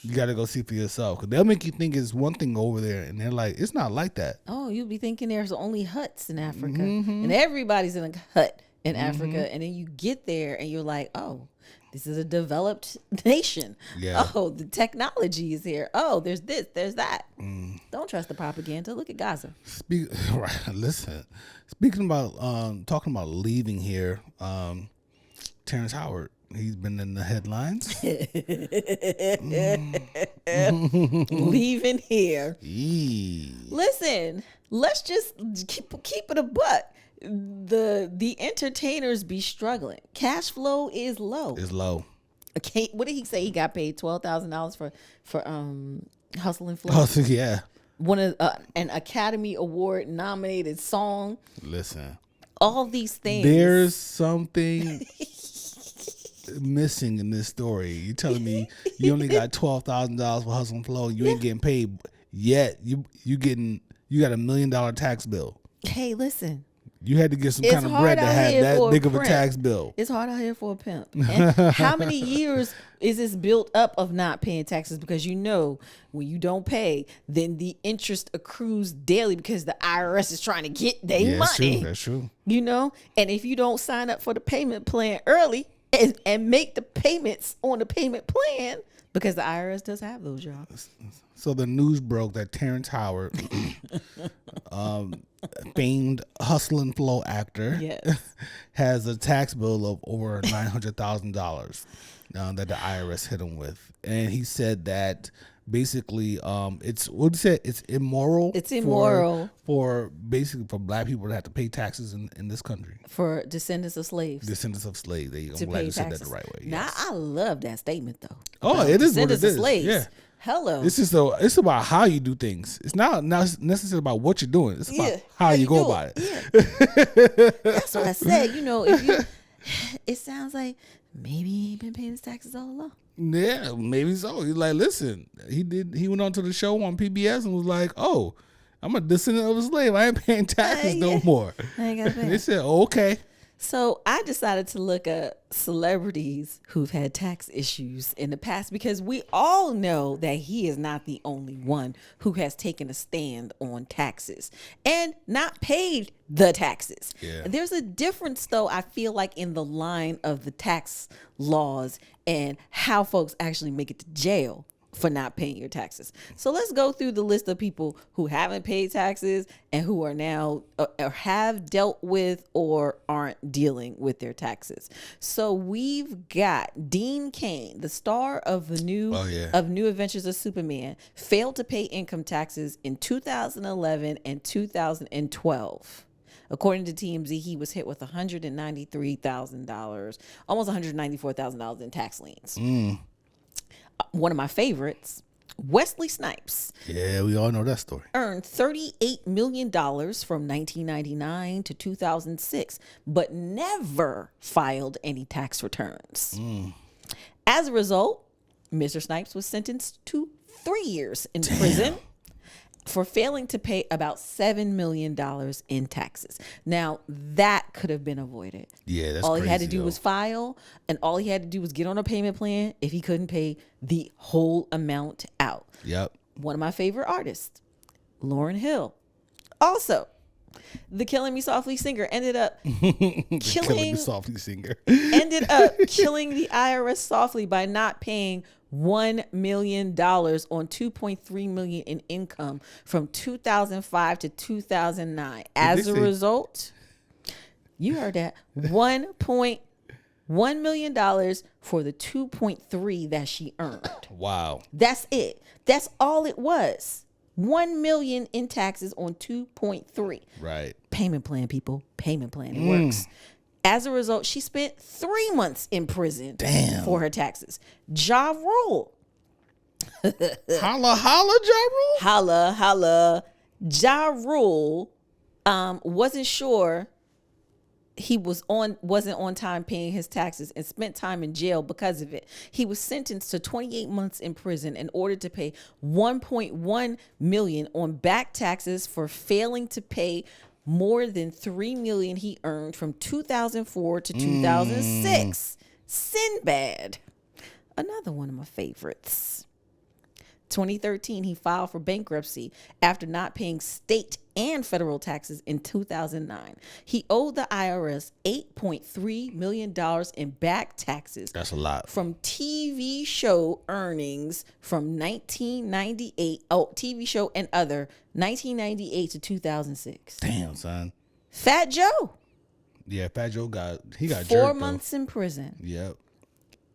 You got to go see for yourself because they'll make you think it's one thing over there, and they're like, it's not like that. Oh, you'll be thinking there's only huts in Africa, and everybody's in a hut in Africa, and then you get there and you're like, oh, this is a developed nation. Yeah. Oh, the technology is here. Oh, there's this, there's that. Don't trust the propaganda. Look at Gaza. Listen. Speaking about talking about leaving here, Terrence Howard. He's been in the headlines. Leaving here. Eee. Listen, let's just keep it a buck. The entertainers be struggling. Cash flow is low. It's low. What did he say? He got paid $12,000 for Hustle and Flow. Oh, so yeah. One of an Academy Award nominated song. Listen, all these things. There's something missing in this story. You telling me you only got $12,000 for Hustle and Flow, you ain't getting paid yet. You got $1 million tax bill. Hey, listen. You had to get some kind of bread to have that big of a tax bill. It's hard out here for a pimp. And how many years is this built up of not paying taxes? Because you know, when you don't pay, then the interest accrues daily because the IRS is trying to get their money. That's true. You know, and if you don't sign up for the payment plan early and make the payments on the payment plan, because the IRS does have those, y'all. So the news broke that Terrence Howard, famed Hustle and Flow actor, yes, has a tax bill of over $900,000 that the IRS hit him with, and he said that basically, it's immoral. It's immoral for Black people to have to pay taxes in this country. For descendants of slaves. Descendants of slaves. There you go. To I'm glad pay you said taxes. that the right way. Now, Yes. I love that statement though. Oh, it is what it descendants of is. slaves. Yeah. Hello. It's about how you do things. It's not necessarily about what you're doing. It's about how you go about it. Yeah. That's what I said. You know, if you, it sounds like maybe he ain't been paying his taxes all along. Yeah, maybe so. He's like, listen, he went on to the show on PBS and was like, oh, I'm a descendant of a slave. I ain't paying taxes no more. I ain't gotta pay. They said, oh, okay. So I decided to look at celebrities who've had tax issues in the past, because we all know that he is not the only one who has taken a stand on taxes and not paid the taxes. Yeah. There's a difference, though, I feel like, in the line of the tax laws and how folks actually make it to jail for not paying your taxes. So let's go through the list of people who haven't paid taxes and who are now or have dealt with or aren't dealing with their taxes. So we've got Dean Cain, the star of the New Adventures of Superman, failed to pay income taxes in 2011 and 2012. According to TMZ, he was hit with $193,000, almost $194,000 in tax liens. One of my favorites, Wesley Snipes. Yeah, we all know that story. Earned $38 million from 1999 to 2006, but never filed any tax returns. As a result, Mr. Snipes was sentenced to 3 years in prison for failing to pay about $7 million in taxes. Now, that could have been avoided. Yeah, that's all he had to crazy, do was file, and all he had to do was get on a payment plan if he couldn't pay the whole amount out. Yep. One of my favorite artists, Lauryn Hill. Also, the Killing Me Softly singer ended up killing the IRS softly by not paying $1 million on $2.3 million in income from 2005 to 2009. As a result, you heard that, $1.1 million for the 2.3 that she earned. Wow. That's it. That's all it was. $1 million in taxes on 2.3. Right. Payment plan, people. Payment plan. It works. As a result, she spent 3 months in prison for her taxes. Ja Rule. Holla, holla, Ja Rule. Holla, holla. Ja Rule wasn't sure he wasn't on time paying his taxes and spent time in jail because of it. He was sentenced to 28 months in prison in order to pay $1.1 million on back taxes for failing to pay more than $3 million he earned from 2004 to 2006. Sinbad, another one of my favorites. 2013, he filed for bankruptcy after not paying state and federal taxes in 2009. He owed the IRS $8.3 million in back taxes. That's a lot. From TV show earnings from 1998, TV show and other, 1998 to 2006. Damn, son. Fat Joe. Yeah, Fat Joe got 4 months in prison. Yep.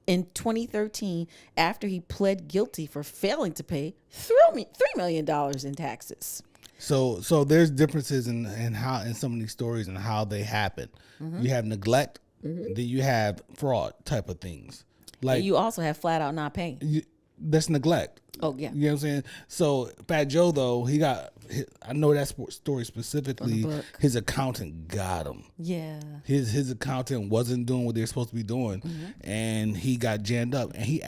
In 2013, after he pled guilty for failing to pay $3 million in taxes. So there's differences in how in some of these stories and how they happen. You have neglect, then you have fraud type of things. Like And you also have flat out not paying. that's neglect. Oh, yeah. You know what I'm saying? So Fat Joe though, I know that story specifically. book. His accountant got him. Yeah. His accountant wasn't doing what they were supposed to be doing, and he got jammed up. And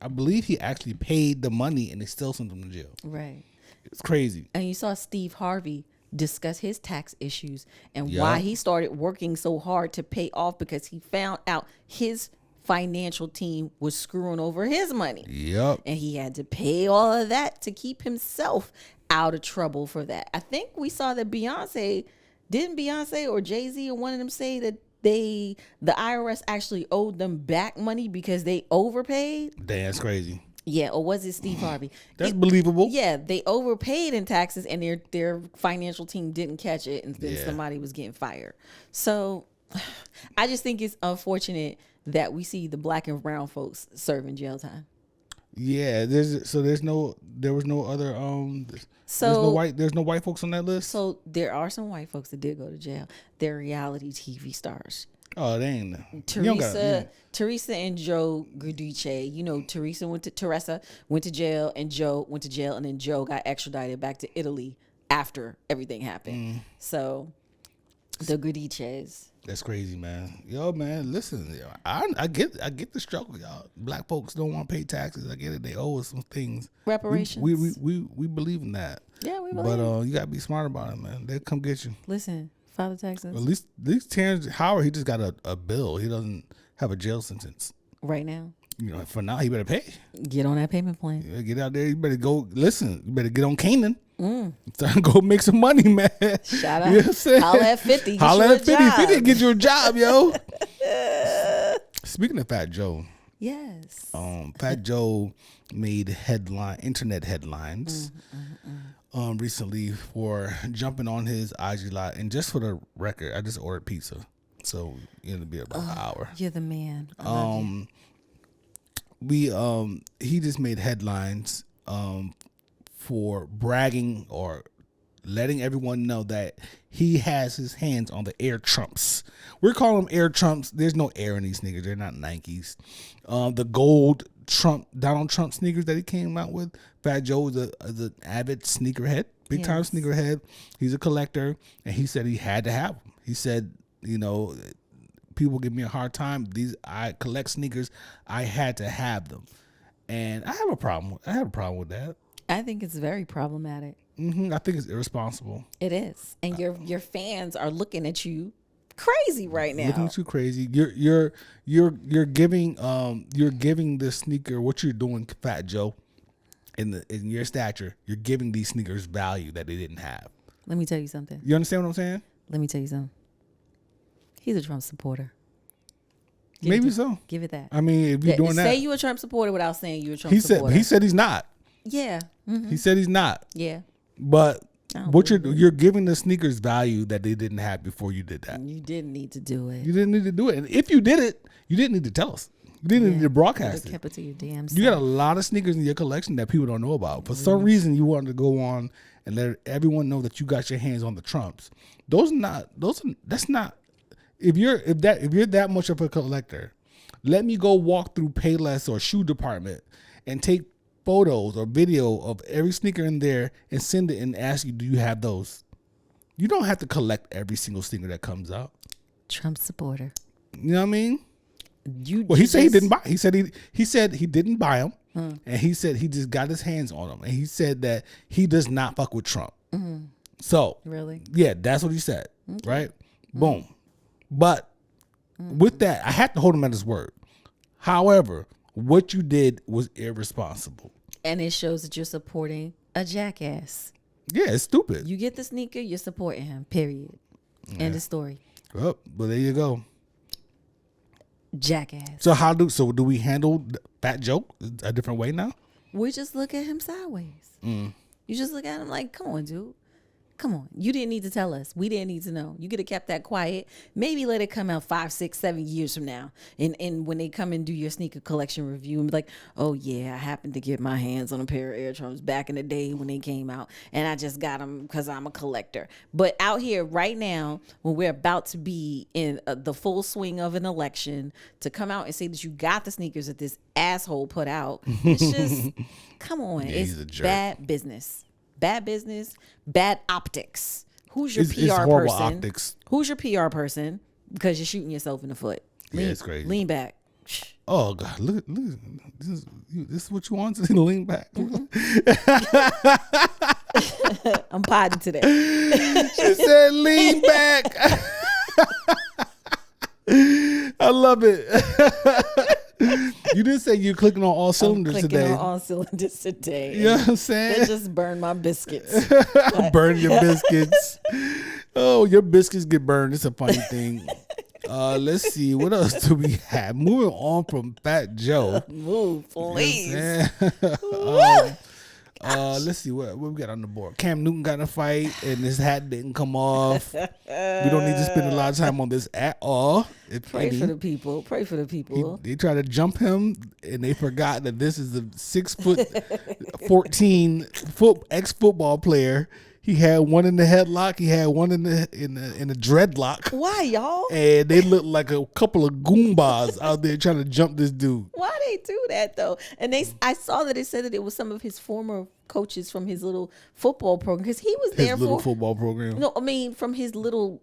I believe he actually paid the money, and they still sent him to jail. Right. It's crazy. And you saw Steve Harvey discuss his tax issues and Yeah. why he started working so hard to pay off, because he found out his financial team was screwing over his money. Yep. And he had to pay all of that to keep himself out of trouble for that. I think we saw that didn't Beyonce or Jay-Z or one of them say that the IRS actually owed them back money because they overpaid? Damn, that's crazy. Yeah, or was it Steve Harvey? That's believable. Yeah, they overpaid in taxes and their financial team didn't catch it, and then somebody was getting fired. So I just think it's unfortunate that we see the black and brown folks serving jail time. Yeah, there was no other there's no white folks on that list. So there are some white folks that did go to jail. They're reality TV stars. Oh, they ain't. Teresa and Joe Giudice. You know, Teresa went to jail, and Joe went to jail, and then Joe got extradited back to Italy after everything happened. So the Giudices. That's crazy, man. Yo, man, listen, I get the struggle, y'all. Black folks don't want to pay taxes. I get it. They owe us some things. Reparations. We believe in that. Yeah, we believe. But you gotta be smart about it, man. They'll come get you. Listen, Father Texas. At least Terrence Howard, he just got a bill. He doesn't have a jail sentence. Right now. You know, for now, he better pay. Get on that payment plan. Yeah, get out there. You better go. Listen, you better get on Canaan. Go make some money, man. Shout out. You know what I'm saying? Holla at 50. Holla at 50. 50 get you a job, yo. Speaking of Fat Joe. Yes. Fat Joe made internet headlines recently for jumping on his IG Live. And just for the record, I just ordered pizza. So it'll be about an hour. You're the man. I love you. He just made headlines for bragging or letting everyone know that he has his hands on the Air Trumps. We're calling them Air Trumps. There's no air in these sneakers. They're not Nikes. The gold Donald Trump sneakers that he came out with. Fat Joe is an avid sneakerhead, big time sneakerhead. He's a collector, and he said he had to have them. He said, you know, people give me a hard time. I collect sneakers. I had to have them, and I have a problem. With that. I think it's very problematic. I think it's irresponsible. It is, and your fans are looking at you crazy right now. Looking at you crazy. You're giving this sneaker what you're doing, Fat Joe, in your stature. You're giving these sneakers value that they didn't have. Let me tell you something. You understand what I'm saying? Let me tell you something. He's a Trump supporter. Maybe so. Give it that. I mean, if you're doing that, say you a Trump supporter without saying you a Trump supporter. He said he's not. Yeah. Mm-hmm. He said he's not. Yeah. But what you're giving the sneakers value that they didn't have before you did that. You didn't need to do it. You didn't need to do it. And if you did it, you didn't need to tell us. You didn't need to broadcast it. Kept it to your damn self. You got a lot of sneakers in your collection that people don't know about. For some reason, you wanted to go on and let everyone know that you got your hands on the Trumps. That's not. If you're that much of a collector, let me go walk through Payless or shoe department and take photos or video of every sneaker in there and send it and ask you, do you have those? You don't have to collect every single sneaker that comes out. Trump supporter. You know what I mean? He said he didn't buy. He said he didn't buy them, and he said he just got his hands on them, and he said that he does not fuck with Trump. So really, yeah, that's what he said. Okay. Right? Boom. But with that, I had to hold him at his word. However, what you did was irresponsible. And it shows that you're supporting a jackass. Yeah, it's stupid. You get the sneaker, you're supporting him, period. End of story. Oh, well, there you go. Jackass. So do we handle Fat Joe a different way now? We just look at him sideways. You just look at him like, come on, dude. Come on. You didn't need to tell us. We didn't need to know. You could have kept that quiet. Maybe let it come out 5, 6, 7 years from now. And when they come and do your sneaker collection review and be like, oh, yeah, I happened to get my hands on a pair of Air Trumps back in the day when they came out. And I just got them because I'm a collector. But out here right now, when we're about to be in the full swing of an election, to come out and say that you got the sneakers that this asshole put out, it's just, come on. Yeah, it's he's a jerk. bad business. Bad business, bad optics. Who's your It's PR horrible person? optics. Who's your PR person? Because you're shooting yourself in the foot. Yeah, it's crazy. Lean back. Oh God! Look! This is what you want to lean back. I'm potting today. She said, "Lean back." I love it. You didn't say you're clicking on all cylinders I'm today. clicking on all cylinders today. You know what I'm saying? They just burned my biscuits. Burn your biscuits. Oh, your biscuits get burned. It's a funny thing. Let's see. What else do we have? Moving on from Fat Joe. Move, please. Let's see what we got on the board. Cam Newton got in a fight and his hat didn't come off. We don't need to spend a lot of time on this at all. It's Pray funny. for the people. Pray for the people. They try to jump him and they forgot that this is a 6'14" ex-football player. He had one in the headlock. He had one in the dreadlock. Why, y'all? And they look like a couple of goombas out there trying to jump this dude. Why they do that though? And I saw that it said that it was some of his former coaches from his little football program because he was there His little football program. No, I mean from his little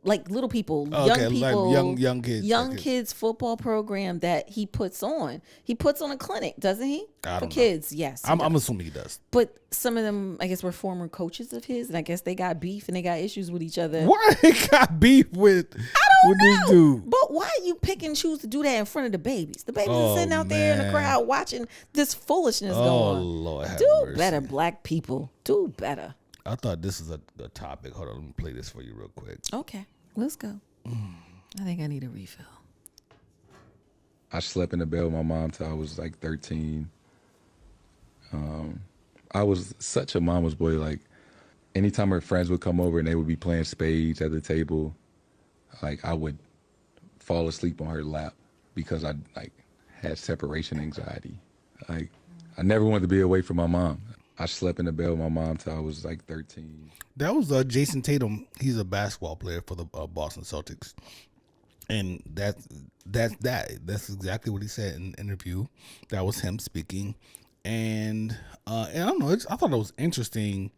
people, Okay, young people, like young kids, kids football program that he puts on. He puts on a clinic, doesn't he? I For don't know. kids, yes. I'm assuming he does. But some of them, I guess, were former coaches of his, and I guess they got beef and they got issues with each other. Why they got beef with this dude? But why you pick and choose to do that in front of the babies? The babies are sitting out there in the man. crowd watching this foolishness Oh, go on. Lord have Do mercy. better, black people. Do better. I thought this is a topic. Hold on, let me play this for you real quick. Okay, let's go. I think I need a refill. I slept in the bed with my mom till I was like 13. I was such a mama's boy. Like, anytime her friends would come over and they would be playing spades at the table, like, I would fall asleep on her lap because I, like, had separation anxiety. Like, I never wanted to be away from my mom. I slept in the bed with my mom till I was like 13. That was Jason Tatum. He's a basketball player for the Boston Celtics, and that's exactly what he said in the interview. That was him speaking, and I don't know. I thought it was interesting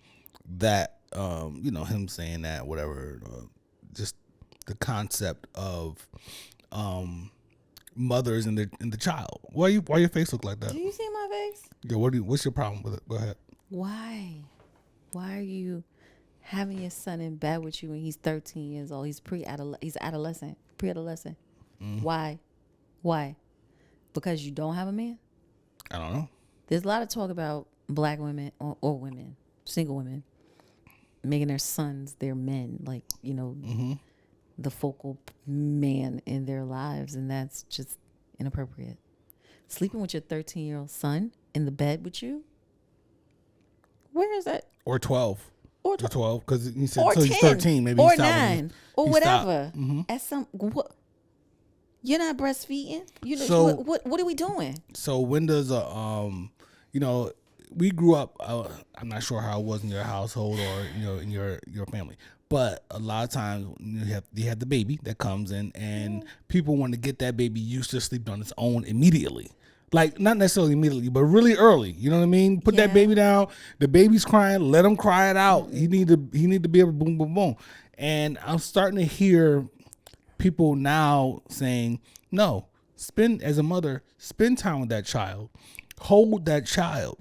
that him saying that, whatever. Just the concept of mothers and the child. Why your face look like that? Do you see my face? Yeah. What's your problem with it? Go ahead. Why are you having your son in bed with you when he's 13 years old? He's pre-adolescent. Why? Because you don't have a man? I don't know. There's a lot of talk about black women or women, single women, making their sons their men, like, the focal man in their lives, and that's just inappropriate. Sleeping with your 13-year-old son in the bed with you? Where is that? Or 12. Or 12, because he said or until 10, he's 13, maybe or he stopped 9, or he whatever. stopped. At some you're not breastfeeding. So- what are we doing? So when does we grew up. I'm not sure how it was in your household or in your family, but a lot of times you have the baby that comes in, and people want to get that baby used to sleeping on its own immediately. Like, not necessarily immediately, but really early. You know what I mean? Put that baby down. The baby's crying. Let him cry it out. He need to be able to boom, boom, boom. And I'm starting to hear people now saying, no, as a mother, spend time with that child. Hold that child.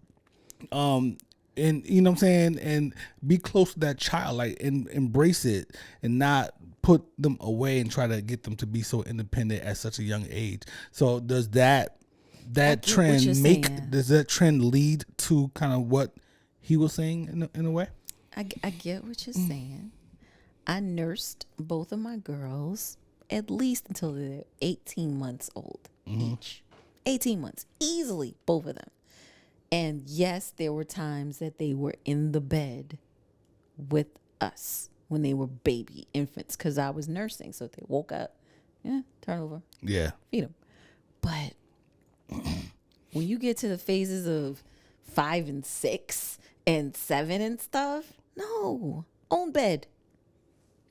And you know what I'm saying? And be close to that child, like, and embrace it and not put them away and try to get them to be so independent at such a young age. So does that trend does that trend lead to kind of what he was saying in a way? I get what you're saying. I nursed both of my girls at least until they're 18 months old each. 18 months, easily, both of them. And yes, there were times that they were in the bed with us when they were baby infants because I was nursing. So if they woke up, turn over, Yeah. feed them. But when you get to the phases of 5 and 6 and 7 and stuff, no, own bed.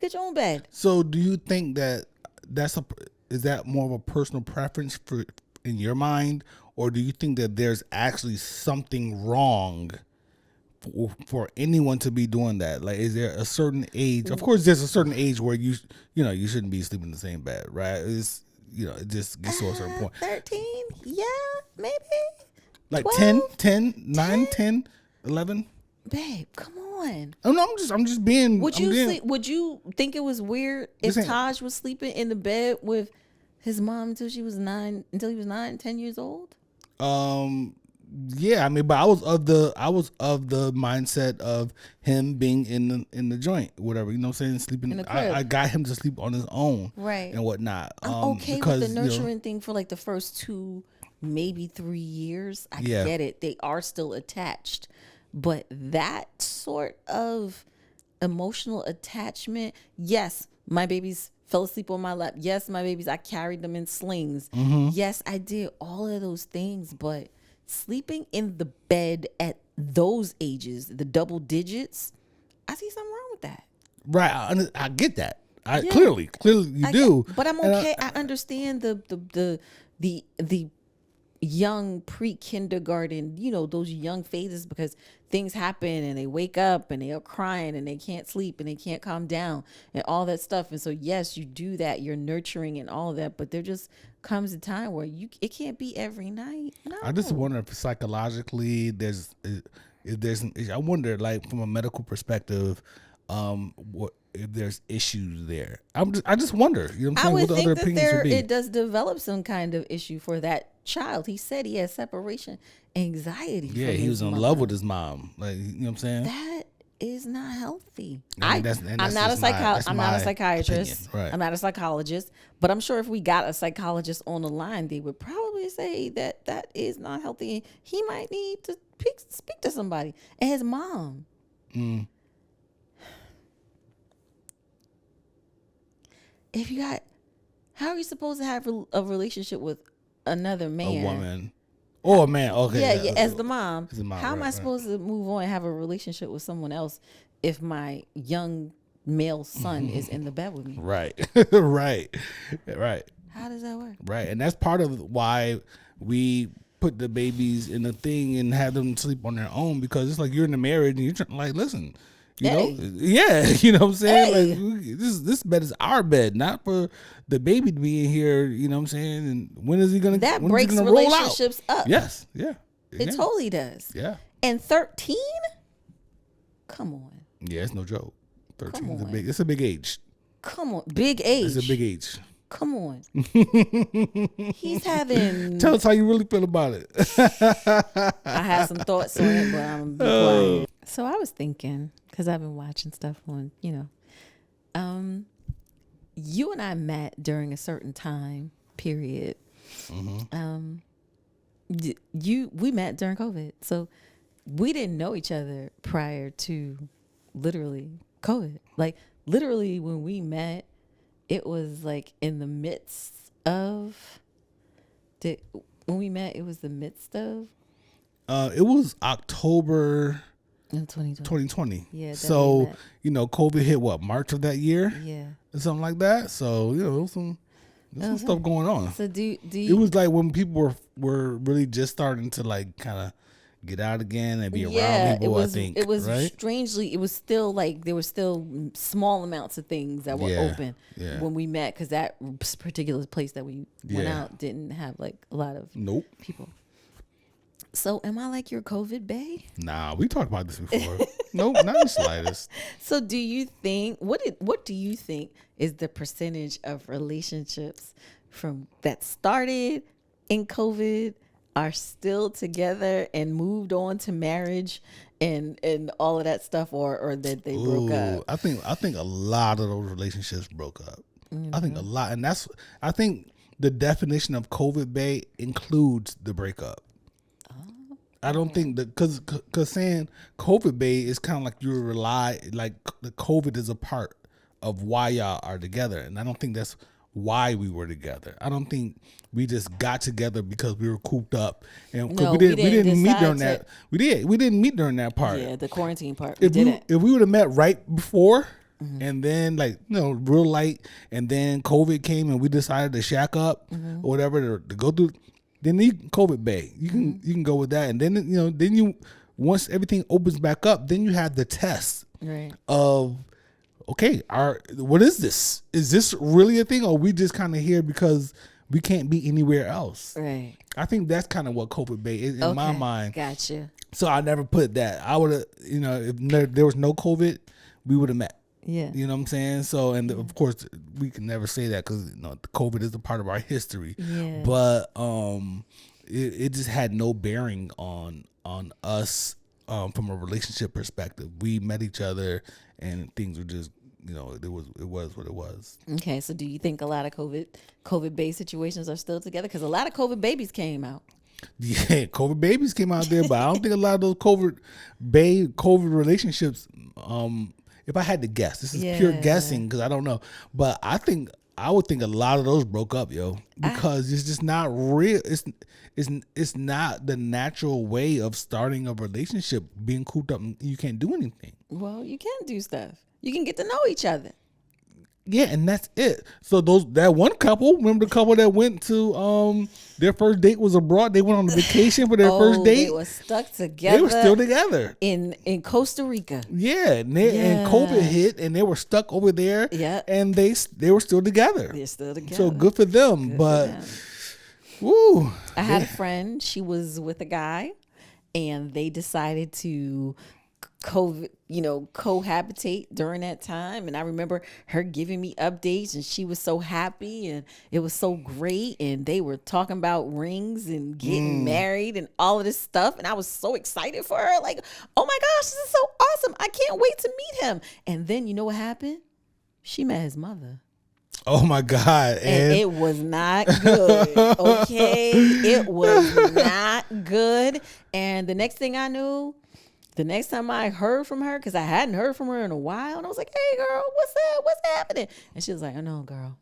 Get your own bed. So do you think that is that more of a personal preference for in your mind, or do you think that there's actually something wrong for anyone to be doing that? Like, is there a certain age? Of course, there's a certain age where you shouldn't be sleeping in the same bed, right? It's it just gets to a certain point. 13? Yeah, maybe. Like 12? 10, 9, 10, 11? Babe, come on. Oh no, I'm just being. Would you think it was weird if Taj was sleeping in the bed with his mom until he was 9, 10 years old? Yeah, I mean, but I was of the mindset of him being in the joint, whatever, you know what I'm saying, sleeping. In the crib. I got him to sleep on his own, Right, and whatnot. I'm okay with the nurturing thing for like the first 2, maybe 3 years. I get it; they are still attached, but that sort of emotional attachment. Yes, my babies fell asleep on my lap. Yes, my babies, I carried them in slings. Mm-hmm. Yes, I did all of those things, but sleeping in the bed at those ages, the double digits, I see something wrong with that. Right, I get that. Clearly you do. But I'm okay. I understand the young pre-kindergarten, those young phases, because things happen and they wake up and they're crying and they can't sleep and they can't calm down and all that stuff. And so yes, you do that, you're nurturing and all of that, but there just comes a time where it can't be every night. No. I just wonder if psychologically I wonder, like, from a medical perspective, if there's issues there. I just wonder, you know what I'm saying? I would what think the other opinions would be. it does develop some kind of issue for that child. He said he has separation anxiety. Yeah, he was in love with his mom. Like, you know what I'm saying? That is not healthy. I'm not a psychiatrist. Opinion. Right. I'm not a psychologist, but I'm sure if we got a psychologist on the line, they would probably say that is not healthy. He might need to speak to somebody. And his mom. How are you supposed to have a relationship with another man? A woman. Or a man. Okay. Yeah, as the mom. How am I right. supposed to move on and have a relationship with someone else if my young male son is in the bed with me? Right. Right. How does that work? Right. And that's part of why we put the babies in a thing and have them sleep on their own, because it's like you're in a marriage and you're trying, like, listen, you know, you know what I'm saying? Like, this bed is our bed, not for the baby to be in here, you know what I'm saying? And when is he going to That breaks relationships up. Yes. Yeah. It totally does. Yeah. And 13? Come on. Yeah, it's no joke. 13 is it's a big age. Come on. Big age. It's a big age. Come on. He's having... Tell us how you really feel about it. I have some thoughts on it, but I'm going to be quiet. So I was thinking, because I've been watching stuff on, you and I met during a certain time period. Mm-hmm. We met during COVID. So we didn't know each other prior to literally COVID. Like, literally when we met, it was like in the midst of when we met, it was the midst of it was October in 2020. Yeah. So, COVID hit March of that year? Yeah. Or something like that. So, there was some stuff going on. So do you, it was like when people were really just starting to, like, kind of get out again and be around people. I think it was right? Strangely, it was still like there were still small amounts of things that were open when we met, because that particular place that we went out didn't have like a lot of people. So am I like your COVID bae? Nah, we talked about this before. Nope, not the slightest. So do you think what do you think is the percentage of relationships from that started in COVID are still together and moved on to marriage and all of that stuff, or that they broke up? I think a lot of those relationships broke up. Mm-hmm. I think a lot, and I think the definition of COVID bae includes the breakup. I don't think that because saying COVID bae is kind of like you rely like the COVID is a part of why y'all are together, and I don't think that's why we were together. I don't think we just got together because we were cooped up, and No, we didn't meet during decide that. We didn't meet during that part. Yeah, the quarantine part. If we would have met right before. Mm-hmm. And then real light, and then COVID came and we decided to shack up Mm-hmm. or whatever to go through. Then you COVID bae, you can go with that, and then once everything opens back up, then you have the test Right. of okay, what is this? Is this really a thing, or are we just kind of here because we can't be anywhere else? Right. I think that's kind of what COVID bae is in my mind. Gotcha. So I never put that. I would have, if there was no COVID, we would have met. Yeah. You know what I'm saying? So, and of course, we can never say that because COVID is a part of our history. Yeah. But it just had no bearing on us from a relationship perspective. We met each other, and things were just it was what it was. Okay, so do you think a lot of COVID bae situations are still together? Because a lot of COVID babies came out. Yeah, COVID babies came out there, but I don't think a lot of those COVID relationships. If I had to guess, this is pure guessing because I don't know, but I would think a lot of those broke up, because it's just not real. It's not the natural way of starting a relationship. Being cooped up, and you can't do anything. Well, you can do stuff. You can get to know each other. Yeah, and that's it. So that one couple, remember the couple that went to their first date was abroad. They went on a vacation for their first date. They were stuck together. They were still together in Costa Rica. Yeah, and COVID hit, and they were stuck over there. Yeah, and they were still together. They're still together. So good for them. Woo! I had a friend. She was with a guy, and they decided to cohabitate during that time. And I remember her giving me updates, and she was so happy, and it was so great. And they were talking about rings and getting married and all of this stuff. And I was so excited for her. Like, oh my gosh, this is so awesome. I can't wait to meet him. And then you know what happened? She met his mother. Oh my God. And it was not good. Okay. It was not good. And the next thing I knew, the next time I heard from her, because I hadn't heard from her in a while, and I was like, hey, girl, what's up? What's happening? And she was like, oh, no, girl.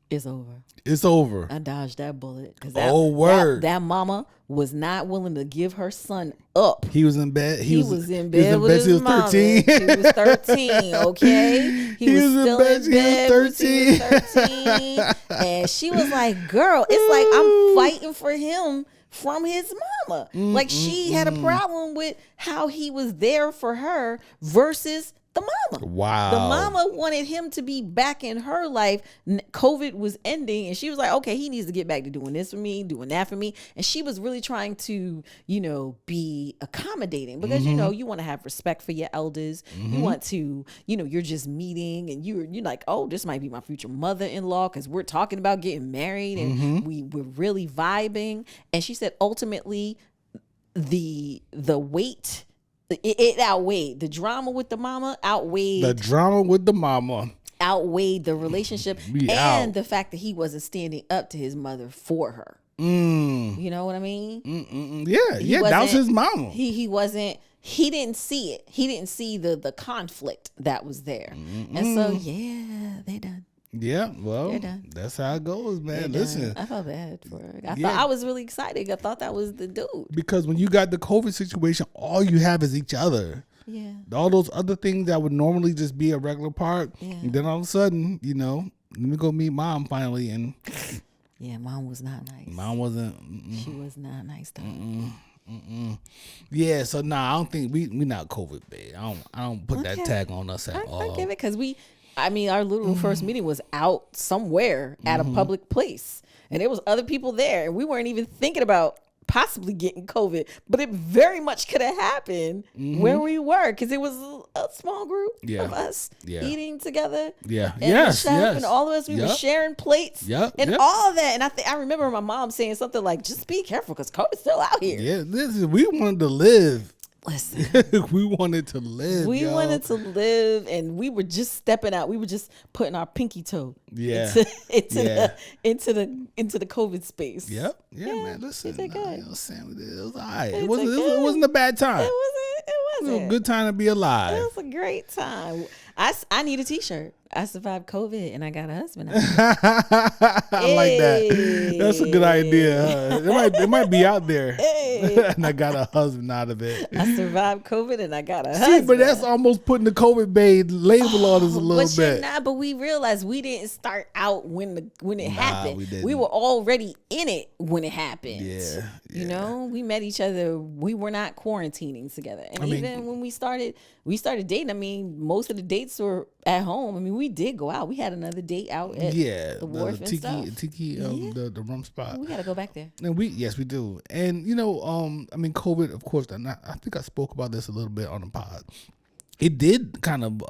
It's over. It's over. I dodged that bullet. Word. That mama was not willing to give her son up. He was in bed. He was in bed with his mama. 13. He was 13, okay? He was still in bed. He was 13. And she was like, girl, it's like I'm fighting for him from his mama. Like she had a problem with how he was there for her versus the mama. Wow. The mama wanted him to be back in her life. COVID was ending, and she was like, okay, he needs to get back to doing this for me, doing that for me. And she was really trying to, be accommodating because, you want to have respect for your elders. You want to, you're just meeting and you're like, oh, this might be my future mother-in-law because we're talking about getting married and we're really vibing. And she said, ultimately, the weight, it outweighed the drama with the mama, outweighed the relationship and the fact that he wasn't standing up to his mother for her. You know what I mean? Yeah, that was his mama. He wasn't. He didn't see it. He didn't see the conflict that was there. And so they're done. Yeah, well, that's how it goes, man. Listen, I felt bad for her. I thought I was really excited. I thought that was the dude. Because when you got the COVID situation, all you have is each other. Yeah. All those other things that would normally just be a regular part. Yeah. And then all of a sudden, let me go meet mom finally. And yeah, mom was not nice. Mom wasn't. She was not nice though. Yeah, so I don't think we not COVID bae. I don't put that tag on us at all. I give it because our literal first meeting was out somewhere at a public place. And there was other people there. And we weren't even thinking about possibly getting COVID. But it very much could have happened where we were. Because it was a small group of us eating together. Yeah. And the chef and all of us, we were sharing plates. And all of that. And I remember my mom saying something like, just be careful because COVID's still out here. Yeah, we wanted to live Listen, We wanted to live. we yo. wanted to live, and we were just stepping out. We were just putting our pinky toe Yeah. into Yeah. into the COVID space. Yep. Yeah, man. Listen, did good. you know what I'm saying? It was all right. We It wasn't. did It wasn't a bad time. It It was wasn't. a good time to be alive. It was a great time. I need a T-shirt. I survived COVID and I got a husband. I like that. That's a good idea. Huh? It might be out there. And I got a husband out of it. I survived COVID and I got a See, husband. but that's almost putting the COVID babe label on us a little bit. But we realized we didn't start out when it happened. we didn't. We were already in it when it happened. Yeah. You know, we met each other. We were not quarantining together. And even when we started dating, I mean, most of the dates were at home. I mean, we did go out. We had another date out at the wharf and stuff. The rum spot. We got to go back there. And we do. And you know, I mean, COVID, of course. And I think I spoke about this a little bit on the pod. It did kind of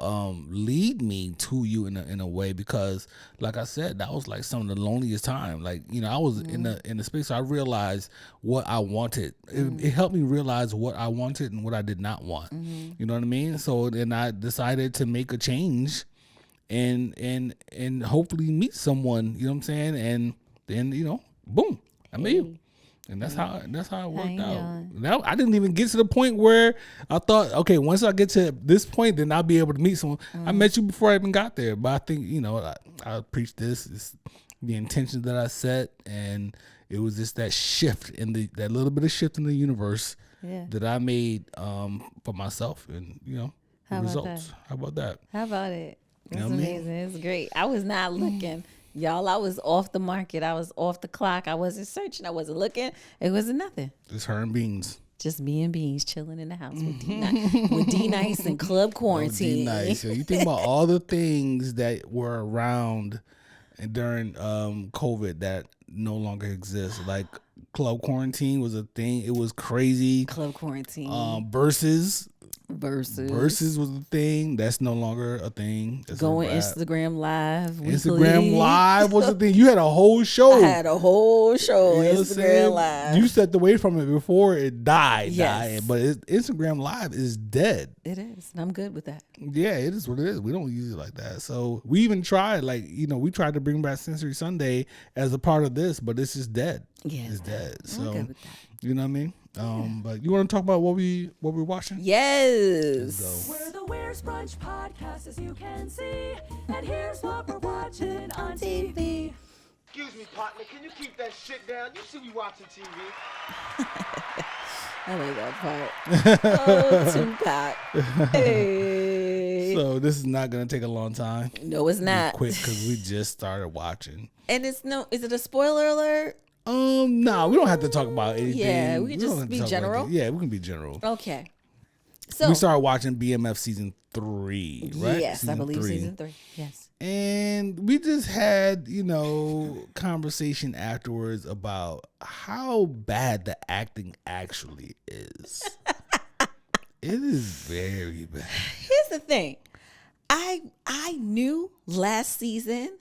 lead me to you in a way, because, like I said, that was like some of the loneliest time. Like, you know, I was in the space. So I realized what I wanted. It helped me realize what I wanted and what I did not want. You know what I mean? So then I decided to make a change, and hopefully meet someone. You know what I'm saying? And then, you know, boom, I met you. And that's how it worked out. Now I didn't even get to the point where I thought, okay, once I get to this point, then I'll be able to meet someone. I met you before I even got there, but I think, you know, I preach this. It's the intention that I set, and it was just that shift that little bit of shift in the universe that I made for myself, and you know, the results. How about that? How about it? That's You know what I mean? amazing. It's great. I was not looking. Y'all, I was off the market. I was off the clock. I wasn't searching. I wasn't looking. It wasn't nothing. It's her and Beans. Just me and Beans chilling in the house with D Nice and Club Quarantine. Nice. So you think about all the things that were around during COVID that no longer exist. Like Club Quarantine was a thing. It was crazy. Club Quarantine. Versus was a thing. That's no longer a thing. That's Going Instagram Live. Instagram Live was a thing. You had a whole show. I had a whole show. You know Instagram Live. You stepped away from it before it died. Yes. But Instagram Live is dead. It is. And I'm good with that. Yeah, it is what it is. We don't use it like that. So we even tried, like, you know, we tried to bring back Sensory Sunday as a part of this, but it's just dead. Yeah. It's dead. I'm So good with that. you know what I mean? But you want to talk about what we're watching? Yes. We're the Where's Brunch podcast, as you can see. And here's what we're watching on TV. Excuse me, partner. Can you keep that shit down? You see me watching TV. I like that part. Oh, Tupac. Hey. So this is not gonna take a long time. No, it's not. Quick, because we just started watching. And is it a spoiler alert? No, we don't have to talk about anything. Yeah, we can don't just have to be talk about general. anything. Yeah, we can be general. Okay. So We started watching BMF season 3, right? Yes, I believe season 3. Yes. And we just had, you know, conversation afterwards about how bad the acting actually is. It is very bad. Here's the thing. I knew last season,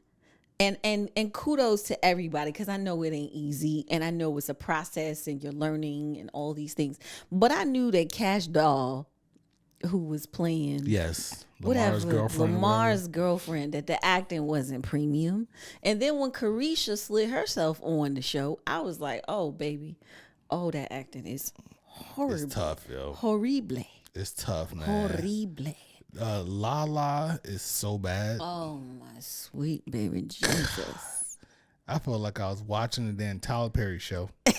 and kudos to everybody, because I know it ain't easy, and I know it's a process and you're learning and all these things. But I knew that Cash Doll, who was playing Yes. Lamar's girlfriend, that the acting wasn't premium. And then when Carisha slid herself on the show, I was like, oh baby, oh, that acting is horrible. It's tough, yo. Horrible. It's tough, man. Horrible. Lala is so bad. Oh my sweet baby Jesus. I felt like I was watching the damn Tyler Perry show. Like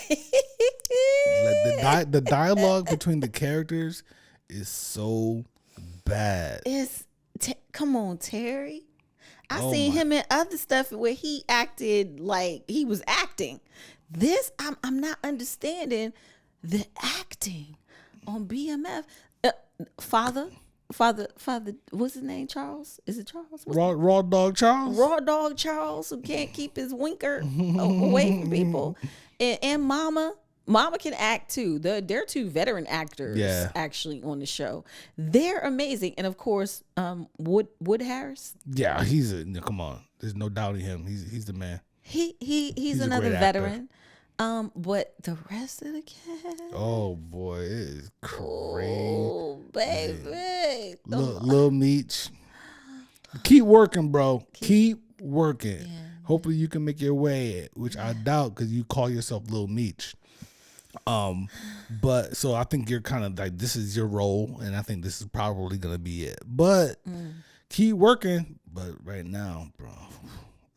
the dialogue between the characters is so bad. Come on, Terry. I seen him in other stuff where he acted like he was acting. This, I'm not understanding the acting on BMF. Father, what's his name? Charles? Is it Charles? Raw Dog Charles? Raw Dog Charles, who can't keep his winker away from people. And Mama can act too. They're two veteran actors actually on the show. They're amazing. And of course, Wood Harris. Yeah, come on. There's no doubting him. He's the man. He's a another great actor. veteran. But the rest of the cast, Oh boy, it is crazy. oh baby, Lil Meech, keep working, bro. Keep working. Yeah. Hopefully you can make your way, which I doubt because you call yourself Lil Meech. But so I think you're kind of like, this is your role, and I think this is probably gonna be it. But keep working. But right now, bro,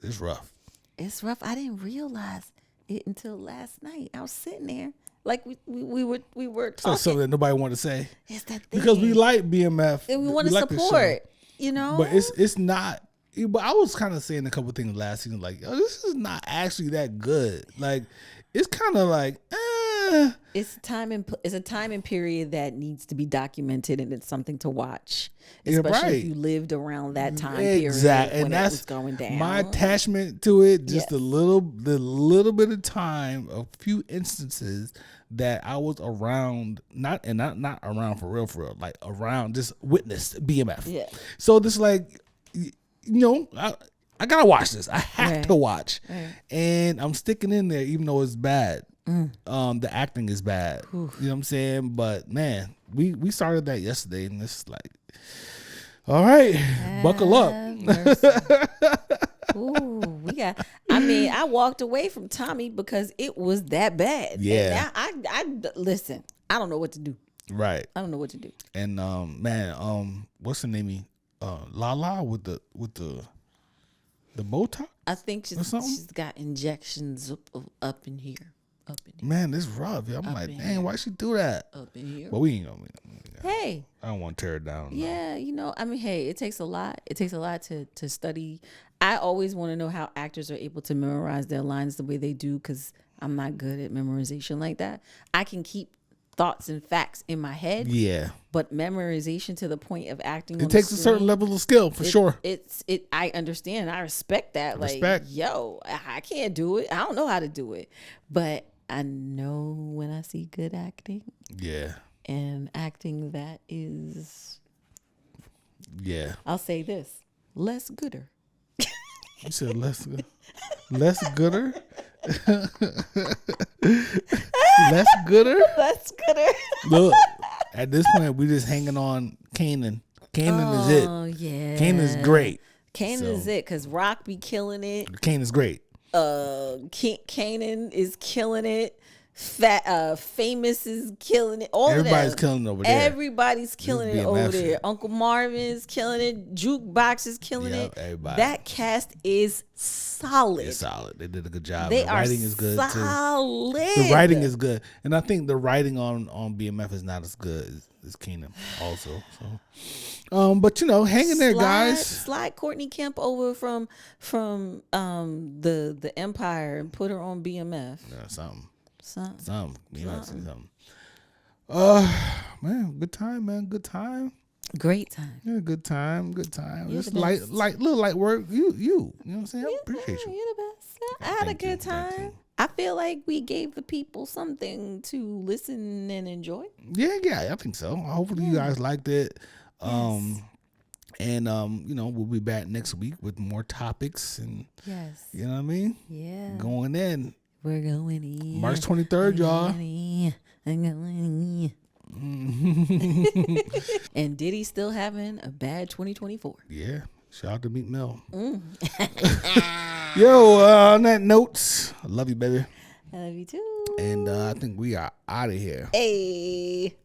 it's rough. it's rough. I didn't realize it until last night. I was sitting there like we were So talking. something that nobody wanted to say It's that thing. because we like BMF and we want to like this show. support. You know, But it's not. But I was kind of saying a couple things last season, like, oh, this is not actually that good. Like, it's kind of like, it's a time and period that needs to be documented, and it's something to watch, Yeah, especially right. if you lived around that time period exactly, when and it that's was going down. my attachment to it. Just Yes. the little bit of time, a few instances that I was around, not around for real, like around, just witnessed BMF. Yeah. So this like, you know, I gotta watch this. I have Right. to watch, Right. and I'm sticking in there even though it's bad. The acting is bad. You know what I'm saying? But man, we started that yesterday, and it's like, all right, buckle up. Ooh, I walked away from Tommy because it was that bad. Yeah. And I listen. I don't know what to do. Right. I don't know what to do. And man, what's her name? Lala with the Botox. I think Or something? she's got injections up in here. Man, this rough. Yeah, I'm like, in dang, why she do that? Up in here. But we ain't gonna. Hey. I don't want to tear it down. Yeah, hey, it takes a lot. It takes a lot to study. I always want to know how actors are able to memorize their lines the way they do, because I'm not good at memorization like that. I can keep thoughts and facts in my head, Yeah. but memorization to the point of acting on It takes the a certain screen, level of skill for sure. I understand. I respect that. Respect. Like, yo, I can't do it. I don't know how to do it. But I know when I see good acting, Yeah. and acting that is, Yeah. I'll say this, less gooder. You said less gooder. Less gooder. Less gooder. Look, at this point, we just hanging on Kanan. Kanan is it. Oh yeah. Kanan is great. Kanan is it, because Rock be killing it. Kanan is great. Kanan is killing it. Famous is killing it. All Everybody's of them. killing it over there. Everybody's killing it BMF over shit. there. Uncle Marvin's killing it. Jukebox is killing Yep, it. everybody. That cast is solid. It's solid. They did a good job. They The are writing is good too. solid. The writing is good, and I think the writing on BMF is not as good as Keenan also. So, but hang in there, guys. Slide Courtney Kemp over from the Empire and put her on BMF. Yeah, something. Something. You might see something. Man, good time, man. Good time. Great time. Yeah, good time. Good time. You're Just the best. little light work. You know what I'm saying? I appreciate you. You're the best. I had a Thank you, good thank time. you. I feel like we gave the people something to listen and enjoy. Yeah, I think so. Hopefully you guys liked it. And we'll be back next week with more topics, and Yes. you know what I mean? Yeah. Going in. We're going in. March 23rd, y'all. I'm going in. And Diddy still having a bad 2024. Yeah. Shout out to Meek Mill. Yo, on that note, I love you, baby. I love you too. And I think we are out of here. Hey.